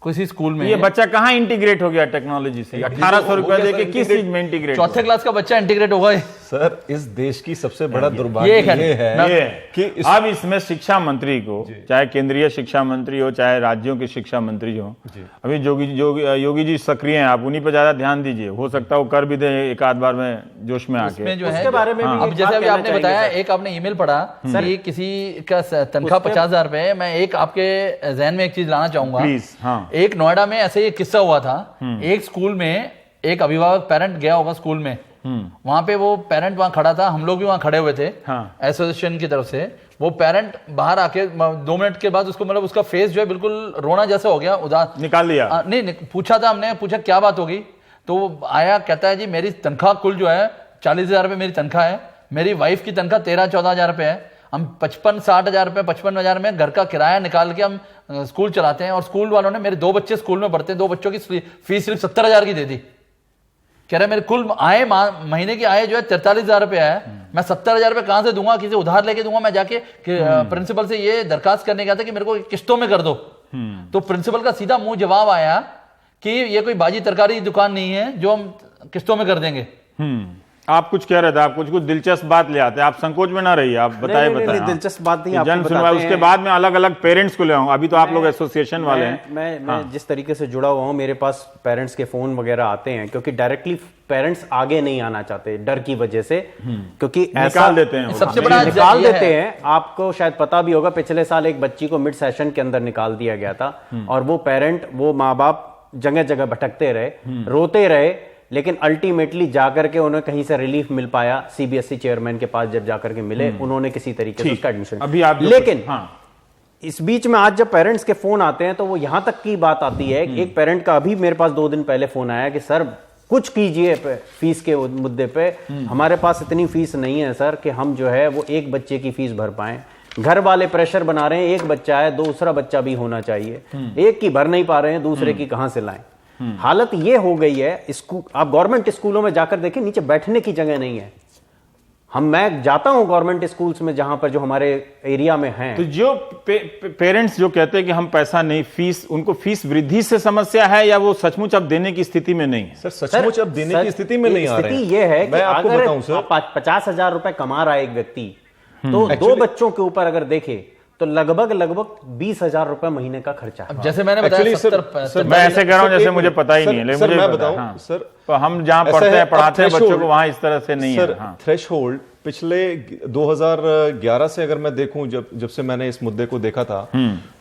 किसी स्कूल में। ये बच्चा कहाँ इंटीग्रेट हो गया टेक्नोलॉजी से? 1800 रुपए देके किस चीज में इंटीग्रेट? चौथे क्लास का बच्चा इंटीग्रेट होगा। सर, इस देश की सबसे बड़ा दुर्भाग्य ये है कि अब इसमें शिक्षा मंत्री को, चाहे केंद्रीय शिक्षा मंत्री हो चाहे राज्यों के शिक्षा मंत्री हो, अभी योगी जी सक्रिय हैं, आप उन्हीं पर ज्यादा ध्यान दीजिए। हो सकता है वो कर भी दे एक आध बार में जोश में आके। जो है बारे में अब जैसे अभी आपने बताया, एक आपने ईमेल पढ़ा कि किसी का तनख्वाह 50,000 रुपए। मैं एक आपके जहन में एक चीज लाना चाहूंगा प्लीज। एक नोएडा में ऐसे ही किस्सा हुआ था। एक स्कूल में एक अभिभावक पेरेंट गया होगा स्कूल में, वहां पे वो पेरेंट वहां खड़ा था, हम लोग भी वहां खड़े हुए थे एसोसिएशन की तरफ से। वो पेरेंट बाहर आके 2 मिनट के बाद उसको मतलब उसका फेस जो है बिल्कुल रोना जैसा हो गया, उदास निकाल दिया। नहीं, पूछा था हमने, पूछा क्या बात होगी, तो आया कहता है जी मेरी तनख्वाह कुल जो है 40,000 रुपए मेरी तनख्वाह है, मेरी वाइफ की तनख्वाह 13-14 हजार रुपए है, हम 55-60 हजार रुपए 55 हजार में घर का किराया निकाल के हम स्कूल चलाते हैं, और स्कूल वालों ने, मेरे 2 बच्चे स्कूल में पढ़ते हैं, 2 बच्चों की फीस सिर्फ 70,000 की दे दी। कह रहे मेरे कुल आय महीने की आय जो है 43,000 रुपए है, मैं 70,000 रुपए कहां से दूंगा, किसी उधार लेके दूंगा? मैं जाके प्रिंसिपल से ये दरखास्त करने गया था कि मेरे को किस्तों में कर दो। तो प्रिंसिपल का सीधा मुंह जवाब आया कि ये कोई बाजी तरकारी दुकान नहीं है जो हम किस्तों में कर देंगे। आप कुछ कह रहे थे, आप कुछ दिलचस्प बात ले आते हैं, आप संकोच में ना रहिए, आप बताइए। दिलचस्प बात नहीं, जन सुनवाई, उसके बाद में अलग अलग पेरेंट्स को ले आऊंगा। अभी तो आप लोग एसोसिएशन वाले हैं। मैं जिस तरीके से जुड़ा हुआ हूँ, मेरे पास पेरेंट्स के फोन वगैरह आते हैं, क्योंकि डायरेक्टली पेरेंट्स आगे नहीं आना चाहते डर की वजह से, क्योंकि निकाल देते हैं, सबसे बड़ा निकाल देते हैं। आपको शायद पता भी होगा, पिछले साल एक बच्ची को मिड सेशन के अंदर निकाल दिया गया था, और वो पेरेंट, वो माँ बाप जगह जगह भटकते रहे, रोते रहे, लेकिन अल्टीमेटली जाकर के उन्हें कहीं से रिलीफ मिल पाया। सीबीएसई चेयरमैन के पास जब जाकर के मिले, उन्होंने किसी तरीके से उसका एडमिशन। अभी आप लेकिन इस बीच में आज जब पेरेंट्स के फोन आते हैं, तो वो यहां तक की बात आती है। एक पेरेंट का अभी मेरे पास 2 दिन पहले फोन आया कि सर कुछ कीजिए फीस के मुद्दे पे, हमारे पास इतनी फीस नहीं है सर कि हम जो है वो एक बच्चे की फीस भर पाए। घर वाले प्रेशर बना रहे हैं, एक बच्चा है, दूसरा बच्चा भी होना चाहिए, एक की भर नहीं पा रहे हैं, दूसरे की कहां से लाएं। हालत ये हो गई है। आप गवर्नमेंट स्कूलों में जाकर देखें, नीचे बैठने की जगह नहीं है। मैं जाता हूं गवर्नमेंट स्कूल्स में, जहां पर जो हमारे एरिया में हैं, तो जो पेरेंट्स जो कहते हैं कि हम पैसा नहीं, फीस, उनको फीस वृद्धि से समस्या है, या वो सचमुच अब देने की स्थिति में नहीं है? सर, सचमुच अब देने की स्थिति में नहीं आ रहे हैं। स्थिति ये है कि अगर 50,000 रुपए कमा रहा है एक व्यक्ति, तो 2 बच्चों के ऊपर अगर देखे तो लगभग 20,000 रुपए महीने का खर्चा। जैसे मैंने बताया, सर मैं ऐसे कह रहा हूं जैसे मुझे पता ही नहीं है, लेकिन मैं बताऊं सर, तो हम जहां पढ़ते हैं, पढ़ाते हैं बच्चों को, वहां इस तरह से नहीं है। थ्रेशोल्ड पिछले 2011 से अगर मैं देखूं, जब से मैंने इस मुद्दे को देखा था,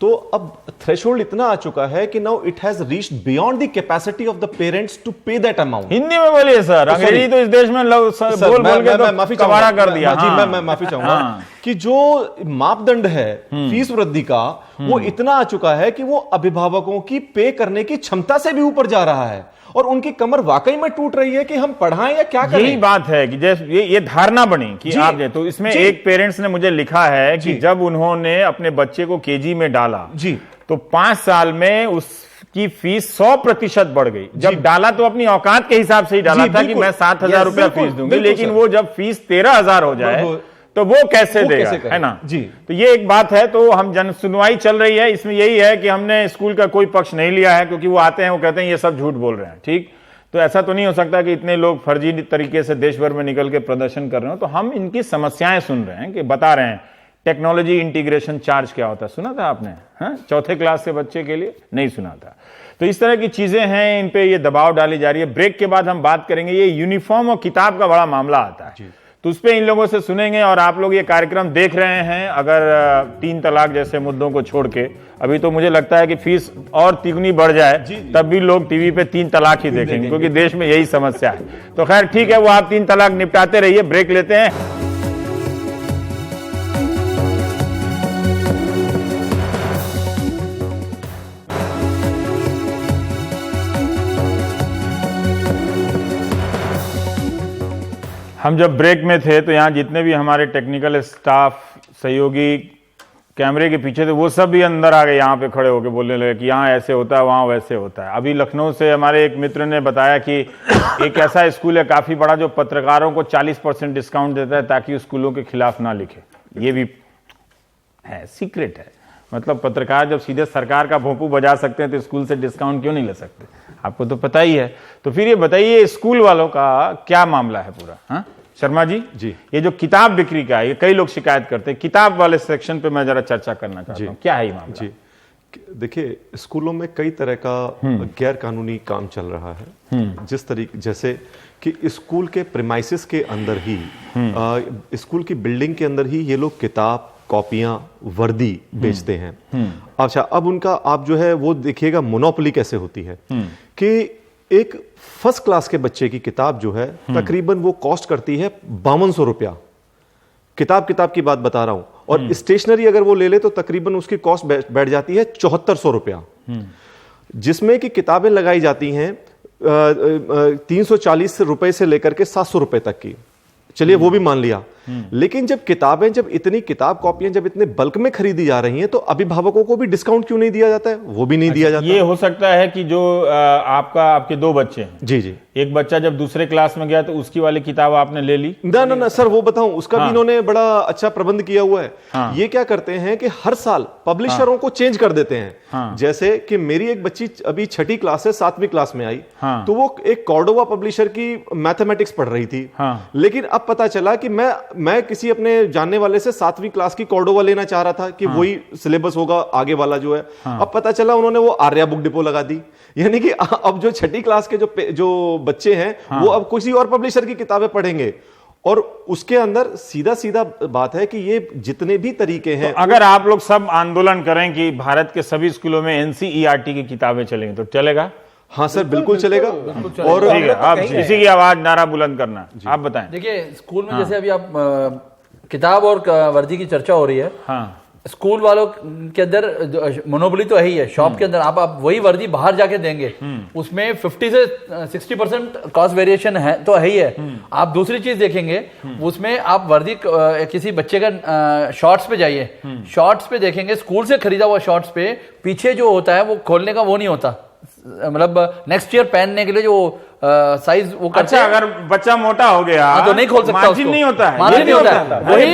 तो अब थ्रेशोल्ड इतना आ चुका है कि now it has reached beyond the capacity of the parents to pay that amount. Hindi में बोलिए सर, अंग्रेजी तो इस देश में बोल के तो माफी कवाड़ा कर दिया। जी, मैं माफी चाहूंगा कि जो मापदंड है फीस वृद्धि का, वो इतना आ चुका है कि वो अभिभावकों की पे करने की क्षमता से भी ऊपर जा रहा है, और उनकी कमर वाकई में टूट रही है कि हम पढ़ाएं या क्या करें। यही बात है कि जैसे ये धारणा बनी कि आप, तो इसमें एक पेरेंट्स ने मुझे लिखा है कि जब उन्होंने अपने बच्चे को केजी में डाला, तो 5 साल में उसकी फीस 100% बढ़ गई। जब डाला तो अपनी औकात के हिसाब से ही डाला था कि मैं 7,000 रुपया फीस दूंगी, लेकिन वो जब फीस 13,000 हो जाए तो वो कैसे देगा, है ना जी। तो ये एक बात है। तो हम जन सुनवाई चल रही है, इसमें यही है कि हमने स्कूल का कोई पक्ष नहीं लिया है, क्योंकि वो आते हैं, वो कहते हैं ये सब झूठ बोल रहे हैं, ठीक। तो ऐसा तो नहीं हो सकता कि इतने लोग फर्जी तरीके से देश भर में निकल के प्रदर्शन कर रहे हो। तो हम इनकी समस्याएं सुन रहे हैं कि बता रहे हैं टेक्नोलॉजी इंटीग्रेशन चार्ज क्या होता है, सुना था आपने? हाँ, चौथे क्लास के बच्चे के लिए नहीं सुना था। तो इस तरह की चीजें हैं, इन पे ये दबाव डाली जा रही है। ब्रेक के बाद हम बात करेंगे, ये यूनिफॉर्म और किताब का बड़ा मामला आता है, तो उस पर इन लोगों से सुनेंगे। और आप लोग ये कार्यक्रम देख रहे हैं, अगर 3 तलाक जैसे मुद्दों को छोड़ के, अभी तो मुझे लगता है कि फीस और तिगुनी बढ़ जाए तब भी लोग टीवी पे 3 तलाक ही देखेंगे, क्योंकि देश में यही समस्या है। तो खैर ठीक है, वो आप 3 तलाक निपटाते रहिए, ब्रेक लेते हैं। हम जब ब्रेक में थे तो यहाँ जितने भी हमारे टेक्निकल स्टाफ, सहयोगी कैमरे के पीछे थे, वो सब भी अंदर आ गए, यहाँ पे खड़े होके बोलने लगे कि यहाँ ऐसे होता है, वहाँ वैसे होता है। अभी लखनऊ से हमारे एक मित्र ने बताया कि एक ऐसा स्कूल है काफ़ी बड़ा जो पत्रकारों को 40% डिस्काउंट देता है ताकि स्कूलों के खिलाफ ना लिखे। ये भी है, सीक्रेट है। मतलब पत्रकार जब सीधे सरकार का भोंपू बजा सकते हैं तो स्कूल से डिस्काउंट क्यों नहीं ले सकते? आपको तो पता ही है। तो फिर ये बताइए, स्कूल वालों का क्या मामला है पूरा? हाँ शर्मा जी, ये जो किताब बिक्री का है, ये कई लोग शिकायत करते हैं, किताब वाले सेक्शन पे मैं जरा चर्चा करना चाहता हूँ, क्या है ये मामला? जी देखिए, स्कूलों में कई तरह का गैर कानूनी काम चल रहा है। जिस तरीके, जैसे कि स्कूल के प्रीमाइसेस के अंदर ही, स्कूल की बिल्डिंग के अंदर ही ये लोग किताब, कॉपियां, वर्दी बेचते हैं। अच्छा, अब उनका आप जो है वो देखिएगा मोनोपोली कैसे होती है कि एक फर्स्ट क्लास के बच्चे की किताब जो है तकरीबन वो कॉस्ट करती है 5200 रुपया। किताब की बात बता रहा हूं। और स्टेशनरी अगर वो ले ले तो तकरीबन उसकी कॉस्ट बैठ जाती है 7400 रुपया, जिसमें कि किताबें लगाई जाती हैं 340 रुपए से लेकर के 700 रुपए तक की। चलिए वो भी मान लिया, लेकिन जब इतनी किताब कॉपियां जब इतने बल्क में खरीदी जा रही हैं तो अभिभावकों को भी डिस्काउंट क्यों नहीं दिया जाता है? वो भी नहीं दिया जाता। ये हो सकता है कि जो आपके 2 बच्चे हैं, जी, एक बच्चा जब दूसरे क्लास में गया तो उसकी वाली किताब आपने ले ली? ना सर, वो बताऊं, उसका भी इन्होंने बड़ा अच्छा प्रबंध किया हुआ है। ये क्या करते हैं कि हर साल पब्लिशरों को चेंज कर देते हैं। जैसे कि मेरी एक बच्ची अभी 6ठी क्लास से 7वीं क्लास में आई, तो वो एक कॉर्डोवा पब्लिशर की मैथमेटिक्स पढ़ रही थी। लेकिन अब पता चला कि मैं किसी अपने जानने वाले से 7वीं क्लास की कॉर्डोवा लेना चाह रहा था कि वही सिलेबस होगा आगे वाला जो है। अब पता चला उन्होंने वो आर्या बुक डिपो लगा दी। यानी कि अब जो 6ठी क्लास के जो बच्चे हैं वो अब किसी और पब्लिशर की किताबें पढ़ेंगे। और उसके अंदर सीधा बात है कि ये जितने भी तरीके हैं, तो अगर आप लोग सब आंदोलन करें कि भारत के सभी स्कूलों में एनसीईआरटी की किताबें चलेंगी तो चलेगा? हाँ सर, बिल्कुल चलेगा। और ठीक है, आप इसी की आवाज, नारा बुलंद करना, आप बताएं। देखिए, स्कूल में जैसे अभी आप किताब और वर्दी की चर्चा हो रही है। स्कूल वालों के अंदर मोनोपोली तो है ही है। शॉप के अंदर आप वही वर्दी बाहर जाके देंगे, उसमें 50 से 60% कॉस्ट वेरिएशन है तो है ही है। आप दूसरी चीज देखेंगे, उसमें आप वर्दी किसी बच्चे का शॉर्ट्स पे जाइए, शॉर्ट्स पे देखेंगे, स्कूल से खरीदा हुआ शॉर्ट्स पे पीछे जो होता है वो खोलने का वो नहीं होता, मतलब नेक्स्ट ईयर पहनने के लिए जो साइज वो अच्छा, अगर बच्चा मोटा हो गया तो नहीं खोल सकता, मार्जिन नहीं होता है, मार्जिन नहीं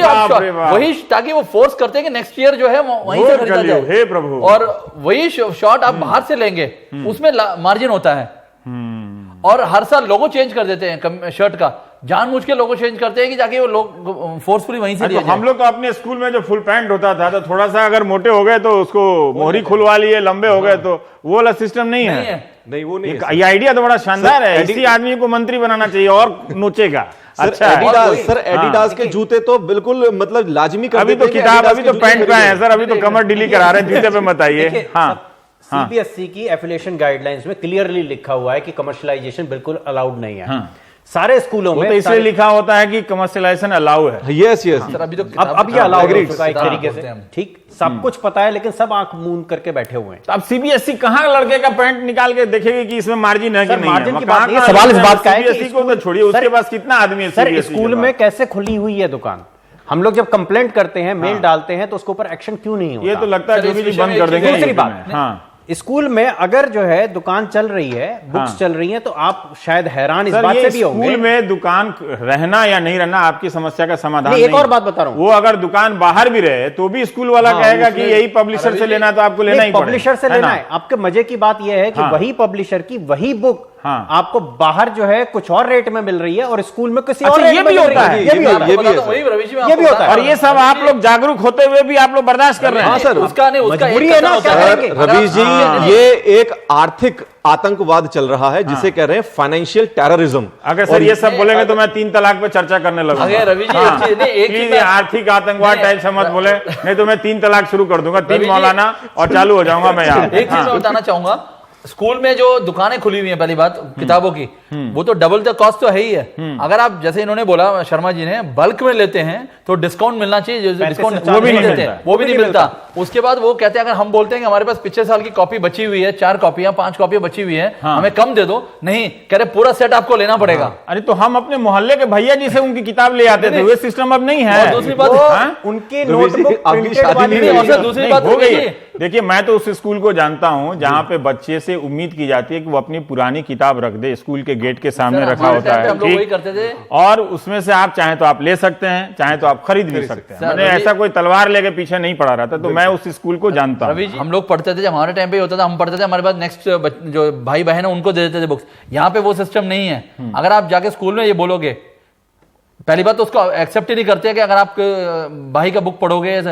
होता है। वही ताकि वो फोर्स करते हैं कि नेक्स्ट ईयर जो है वहीं से खरीदा जाए। हे प्रभु। और वही शॉर्ट आप बाहर से लेंगे, उसमें मार्जिन होता है। और हर साल लोगो चेंज कर देते हैं शर्ट का, जानबूझ के लोगो चेंज करते हैं कि जाके वो लोग फोर्सफुली वहीं से लिया जाए। हम लोग तो अपने स्कूल में जो फुल पैंट होता था तो थोड़ा सा अगर मोटे हो गए तो उसको मोहरी खुलवा लिए, लंबे हो गए तो वो वाला सिस्टम नहीं है। नहीं, वो नहीं। ये आइडिया तो बड़ा शानदार है, इसी आदमी को मंत्री बनाना चाहिए और नोचेगा। अच्छा सर, एडिडास के जूते तो बिल्कुल मतलब लाजमी कर अभी तो किताब, अभी तो पैंट पे है सर, अभी तो कमर ढीली करा रहे हैं, जूते पे मत आइए। हाँ, सीबीएसई की एफिलिएशन गाइडलाइंस में क्लियरली लिखा हुआ है कि कमर्शियलाइजेशन बिल्कुल अलाउड नहीं है। सारे स्कूलों में तो इसलिए लिखा होता है कि कमर्शियलाइजेशन अलाउ है। यस अभी तो अब ये अलाउड हो चुका है एक तरीके से। ठीक, सब कुछ पता है लेकिन सब आंख मूंद करके बैठे हुए हैं। तो अब सीबीएसई कहां लड़के का पैंट निकाल के देखेगी कि इसमें मार्जिन है कि नहीं है? मार्जिन की बात नहीं, सवाल इस बात का है कि सीबीएसई को तो छोड़िए, उसके पास कितना आदमी है सर स्कूल में कैसे खुली हुई है दुकान? हम लोग जब कंप्लेंट करते हैं, मेल डालते हैं तो उसके ऊपर एक्शन क्यों नहीं होता? ये तो लगता है जोगी जी बंद कर देंगे। दूसरी बात, स्कूल में अगर जो है दुकान चल रही है, बुक्स चल रही हैं, तो आप शायद हैरान इस बात से भी होंगे। स्कूल में दुकान रहना या नहीं रहना आपकी समस्या का समाधान नहीं। एक और बात बता रहा हूं, वो अगर दुकान बाहर भी रहे तो भी स्कूल वाला कहेगा कि यही पब्लिशर से लेना तो आपको लेना ही पड़ेगा। पब्लिशर से लेना है। आपके मजे की बात यह है कि वही पब्लिशर की वही बुक हाँ। आपको बाहर जो है कुछ और रेट में मिल रही है और स्कूल में किसी और ये भी होता है, ये भी होता है। और ये सब आप लोग जागरूक होते हुए भी आप लोग बर्दाश्त कर रहे हैं। हाँ सर, उसका नहीं, उसका मजबूरी है ना, क्या करेंगे? रवीश जी, ये एक आर्थिक आतंकवाद चल रहा है जिसे कह रहे हैं फाइनेंशियल टेररिज्म। अगर सर ये सब बोलेंगे तो मैं 3 तलाक पे चर्चा करने लगूंगा। अगर रवि जी एक चीज आर्थिक आतंकवाद टाइप से मत बोले, नहीं तो मैं 3 तलाक शुरू कर दूंगा, 3 मौलाना और चालू हो जाऊंगा मैं यहाँ। एक चीज मैं बताना चाहूंगा, स्कूल में जो दुकानें खुली हुई हैं, पहली बात किताबों की, वो तो डबल द कॉस्ट तो है ही है। अगर आप जैसे इन्होंने बोला शर्मा जी ने, बल्क में लेते हैं तो डिस्काउंट मिलना चाहिए, डिस्काउंट वो भी नहीं देते, वो भी नहीं मिलता। उसके बाद वो कहते हैं अगर हम बोलते हैं कि हमारे पास पिछले साल की कॉपी बची हुई है, 4 कॉपियां 5 कॉपियां बची हुई है, हमें कम दे दो, नहीं कह रहे पूरा सेट आपको लेना पड़ेगा। अरे तो हम अपने मोहल्ले के भैया जी से उनकी किताब ले आते थे, वो सिस्टम अब नहीं है। दूसरी बात उनकी नोटबुक दूसरी बात हो गई है। देखिए मैं तो उस स्कूल को जानता हूं जहां पे बच्चे से उम्मीद की जाती है कि वो अपनी पुरानी किताब रख दे, स्कूल के गेट के सामने रखा होता है, हम लोग वही करते थे। और उसमें से आप चाहे तो आप ले सकते हैं, चाहे तो आप खरीद भी सकते हैं। मैंने ऐसा कोई तलवार लेके पीछे नहीं पड़ा रहता, तो मैं उस स्कूल को जानता हूं। हम लोग पढ़ते थे, जब हमारे टाइम पे होता था, हम पढ़ते थे, हमारे पास नेक्स्ट जो भाई बहन है उनको दे देते थे बुक्स। यहाँ पे वो सिस्टम नहीं है। अगर आप जाके स्कूल में ये बोलोगे, पहली बात तो उसको एक्सेप्ट ही नहीं करते कि अगर आप भाई का बुक पढ़ोगे,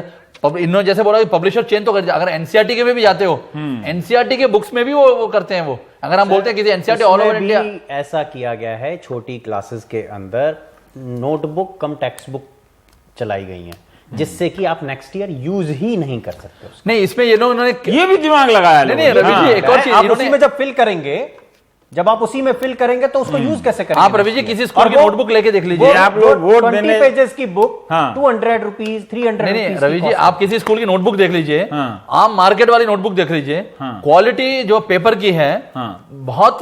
इन्होंने जैसे बोला पब्लिशर चेंज तो कर दिया। अगर एनसीईआरटी के में भी जाते हो, एनसीईआरटी के बुक्स में भी वो करते हैं। वो अगर हम बोलते हैं कि एनसीईआरटी ऑल ओवर इंडिया, ऐसा किया गया है, छोटी क्लासेस के अंदर नोटबुक कम टेक्स्ट बुक चलाई गई है, जिससे कि आप नेक्स्ट ईयर यूज ही नहीं कर सकते उसको। नहीं, इसमें ये लोग उन्होंने ये भी दिमाग लगाया। नहीं रवि जी, एक और चीज आप उसी में जब फिल करेंगे, जब आप उसी में फिल करेंगे तो उसको यूज कैसे करेंगे? आप रवि जी किसी स्कूल की नोटबुक लेके देख लीजिए, आप लोग वोट देने पेजेस की बुक 200 रुपीज 300। नहीं रवि जी, आप किसी स्कूल की नोटबुक देख लीजिए, आम मार्केट वाली नोटबुक देख लीजिए, क्वालिटी जो पेपर की है बहुत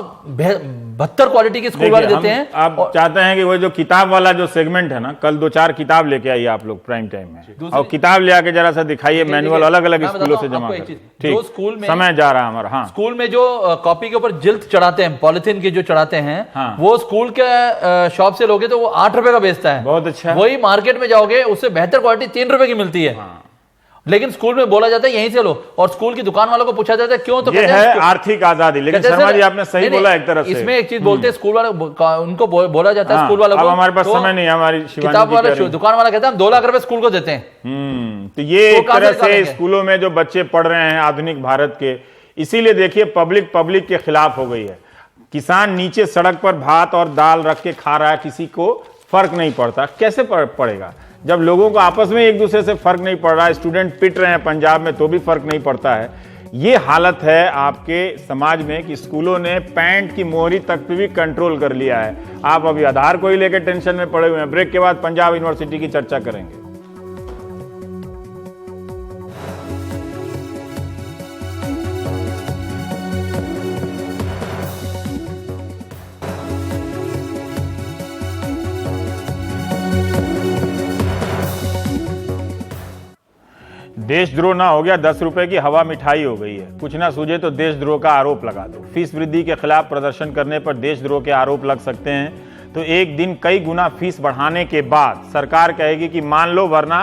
बदतर क्वालिटी की स्कूल वाले देते हैं। आप चाहते हैं कि वो जो किताब वाला जो सेगमेंट है ना, कल 2-4 किताब लेके आइए आप लोग प्राइम टाइम में, और किताब ले आके जरा सा दिखाइए, मैनुअल अलग अलग स्कूलों से जमा कर। जो स्कूल में समय जा रहा है हमारा। हाँ, स्कूल में जो कॉपी के ऊपर जिल्त चढ़ाते हैं, पॉलिथीन की जो चढ़ाते हैं, वो स्कूल के शॉप से लोगे तो वो 8 रुपए का बेचता है। बहुत अच्छा। वही मार्केट में जाओगे उससे बेहतर क्वालिटी 3 रुपए की मिलती है। लेकिन स्कूल में बोला जाता है यहीं से लो, और स्कूल की दुकान वालों को पूछा जाता है क्यों, तो ये है आर्थिक आजादी। लेकिन शर्मा जी आपने सही बोला एक तरफ से। इसमें एक चीज बोलते हैं स्कूल वाले, उनको बोला जाता है स्कूल वालों को, हमारे पास समय नहीं है, हमारी किताब वाला दुकान वाला कहता है हम 2 लाख रुपए स्कूल को देते हैं। तो ये एक तरह से स्कूलों में जो बच्चे पढ़ रहे हैं आधुनिक भारत के, इसीलिए देखिए पब्लिक के खिलाफ हो गई है। किसान नीचे सड़क पर भात और दाल रख के खा रहा है, किसी को फर्क नहीं पड़ता। कैसे पड़ेगा जब लोगों को आपस में एक दूसरे से फर्क नहीं पड़ रहा है? स्टूडेंट पिट रहे हैं पंजाब में तो भी फर्क नहीं पड़ता है। ये हालत है आपके समाज में कि स्कूलों ने पैंट की मोहरी तक पे भी कंट्रोल कर लिया है। आप अभी आधार को ही लेकर टेंशन में पड़े हुए हैं। ब्रेक के बाद पंजाब यूनिवर्सिटी की चर्चा करेंगे। देशद्रोह ना हो गया, 10 रुपए की हवा मिठाई हो गई है। कुछ ना सूझे तो देशद्रोह का आरोप लगा दो। फीस वृद्धि के खिलाफ प्रदर्शन करने पर देशद्रोह के आरोप लग सकते हैं, तो एक दिन कई गुना फीस बढ़ाने के बाद सरकार कहेगी कि मान लो, वरना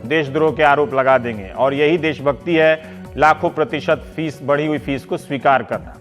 देशद्रोह के आरोप लगा देंगे। और यही देशभक्ति है, लाखों प्रतिशत फीस बढ़ी हुई फीस को स्वीकार करना।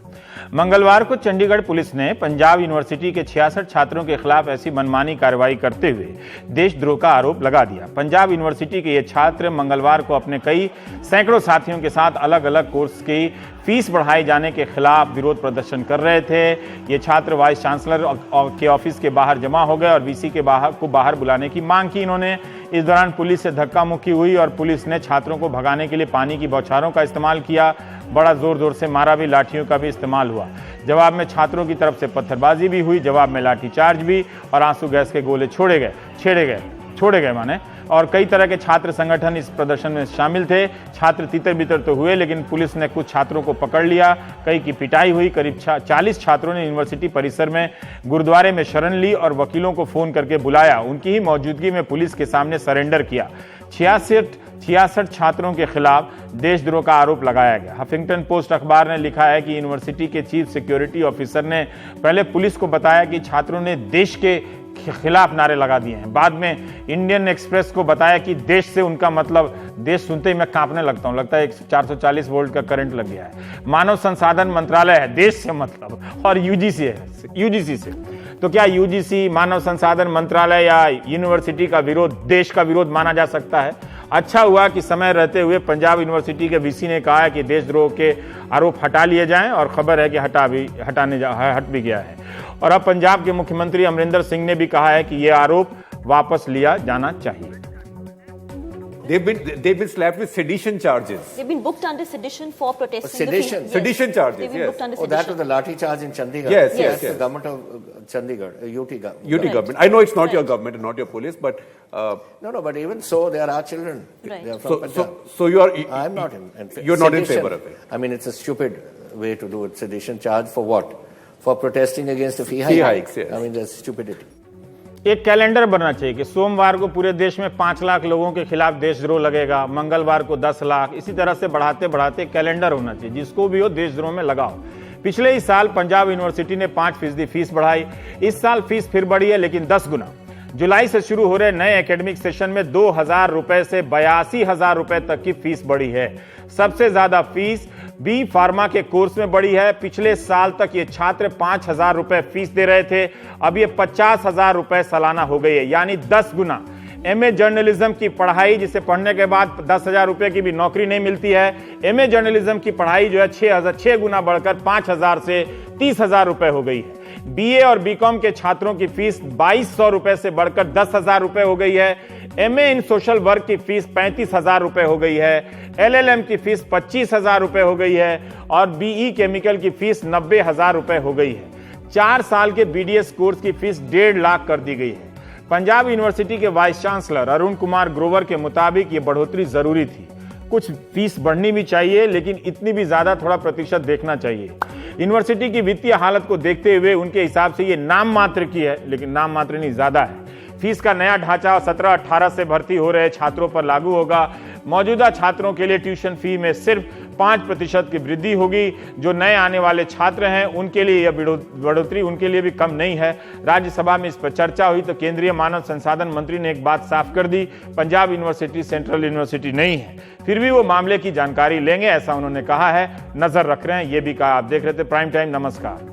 मंगलवार को चंडीगढ़ पुलिस ने पंजाब यूनिवर्सिटी के 66 छात्रों के खिलाफ ऐसी मनमानी कार्रवाई करते हुए देशद्रोह का आरोप लगा दिया। पंजाब यूनिवर्सिटी के ये छात्र मंगलवार को अपने कई सैकड़ों साथियों के साथ अलग अलग कोर्स की फीस बढ़ाए जाने के खिलाफ विरोध प्रदर्शन कर रहे थे। ये छात्र वाइस चांसलर के ऑफिस के बाहर जमा हो गए और वीसी के बाहर बुलाने की मांग की इन्होंने। इस दौरान पुलिस से धक्का मुक्की हुई और पुलिस ने छात्रों को भगाने के लिए पानी की बौछारों का इस्तेमाल किया। बड़ा जोर जोर से मारा भी, लाठियों का भी इस्तेमाल हुआ। जवाब में छात्रों की तरफ से पत्थरबाजी भी हुई, जवाब में लाठीचार्ज भी, और आंसू गैस के गोले छोड़े गए माने। और कई तरह के छात्र संगठन इस प्रदर्शन में शामिल थे। छात्र तितर बितर तो हुए, लेकिन पुलिस ने कुछ छात्रों को पकड़ लिया। कई की पिटाई हुई। करीब 40 छात्रों ने यूनिवर्सिटी परिसर में गुरुद्वारे में शरण ली और वकीलों को फोन करके बुलाया। उनकी ही मौजूदगी में पुलिस के सामने सरेंडर किया। 66 छात्रों के खिलाफ देशद्रोह का आरोप लगाया गया। हफिंगटन पोस्ट अखबार ने लिखा है कि यूनिवर्सिटी के चीफ सिक्योरिटी ऑफिसर ने पहले पुलिस को बताया कि छात्रों ने देश के खिलाफ नारे लगा दिए हैं। बाद में इंडियन एक्सप्रेस को बताया कि देश से उनका मतलब, देश सुनते ही मैं कांपने लगता हूं, लगता है 440 वोल्ट का करंट लग गया है। मानव संसाधन मंत्रालय है, देश से मतलब, और यूजीसी है, यूजीसी से। तो क्या यूजीसी, मानव संसाधन मंत्रालय या यूनिवर्सिटी का विरोध देश का विरोध माना जा सकता है? अच्छा हुआ कि समय रहते हुए पंजाब यूनिवर्सिटी के वीसी ने कहा है कि देशद्रोह के आरोप हटा लिए जाएं, और खबर है कि हट भी गया है। और अब पंजाब के मुख्यमंत्री अमरिंदर सिंह ने भी कहा है कि यह आरोप वापस लिया जाना चाहिए। They've been slapped with sedition charges. They've been booked under sedition for protesting. Sedition, yes. Sedition charges. They've been booked under Oh, sedition. that was the lathi charge in Chandigarh. Yes, yes, That's yes. the government of Chandigarh, UT government. UT Right. government. I know it's not your government and not your police, but No, but even so, they are our children. Right. They are from Punjab. so you are. I'm not in. You're not in Sedition, favor of it. I mean, it's a stupid way to do it. Sedition charge for what? For protesting against the fee hikes, yes. I mean, that's stupidity. एक calendar बनना चाहिए कि सोमवार को पूरे देश में 5 लाख लोगों के खिलाफ देशद्रोह लगेगा, मंगलवार को 10 लाख, इसी तरह से बढ़ाते बढ़ाते कैलेंडर होना चाहिए, जिसको भी हो देशद्रोह में लगाओ। पिछले ही साल पंजाब यूनिवर्सिटी ने 5% फीस बढ़ाई, इस साल फीस फिर बढ़ी है, लेकिन 10 गुना। जुलाई से शुरू हो रहे नए एकेडमिक सेशन में 2,000 रुपए से 82,000 रुपए तक की फीस बढ़ी है। सबसे ज्यादा फीस बी फार्मा के कोर्स में बढ़ी है। पिछले साल तक ये छात्र 5,000 रुपए फीस दे रहे थे, अब ये 50,000 रुपए सालाना हो गई है, यानी 10 गुना। एमए जर्नलिज्म की पढ़ाई, जिसे पढ़ने के बाद 10,000 रुपए की भी नौकरी नहीं मिलती है, एमए जर्नलिज्म की पढ़ाई जो है 6 गुना बढ़कर 5,000 से 30,000 रुपए हो गई है। बीए और बीकॉम के छात्रों की फीस 2,200 रुपए से बढ़कर 10,000 रुपए हो गई है। एमए इन सोशल वर्क की फीस 35,000 रुपए हो गई है। एलएलएम की फीस 25,000 रुपए हो गई है और बीई केमिकल की फीस 90,000 रुपए हो गई है। 4 साल के बीडीएस कोर्स की फीस 1.5 लाख कर दी गई है। पंजाब यूनिवर्सिटी के वाइस चांसलर अरुण कुमार ग्रोवर के मुताबिक ये बढ़ोतरी जरूरी थी। कुछ फीस बढ़नी भी चाहिए, लेकिन इतनी भी ज्यादा थोड़ा प्रतिशत देखना चाहिए। यूनिवर्सिटी की वित्तीय हालत को देखते हुए उनके हिसाब से ये नाम मात्र की है, लेकिन नाम मात्र नहीं, ज्यादा है। फीस का नया ढांचा 17-18 से भर्ती हो रहे छात्रों पर लागू होगा। मौजूदा छात्रों के लिए ट्यूशन फी में सिर्फ 5% की वृद्धि होगी। जो नए आने वाले छात्र हैं उनके लिए यह बढ़ोतरी उनके लिए भी कम नहीं है। राज्यसभा में इस पर चर्चा हुई तो केंद्रीय मानव संसाधन मंत्री ने एक बात साफ कर दी, पंजाब यूनिवर्सिटी सेंट्रल यूनिवर्सिटी नहीं है, फिर भी वो मामले की जानकारी लेंगे, ऐसा उन्होंने कहा है। नजर रख रहे हैं, ये भी कहा। आप देख रहे थे प्राइम टाइम, नमस्कार।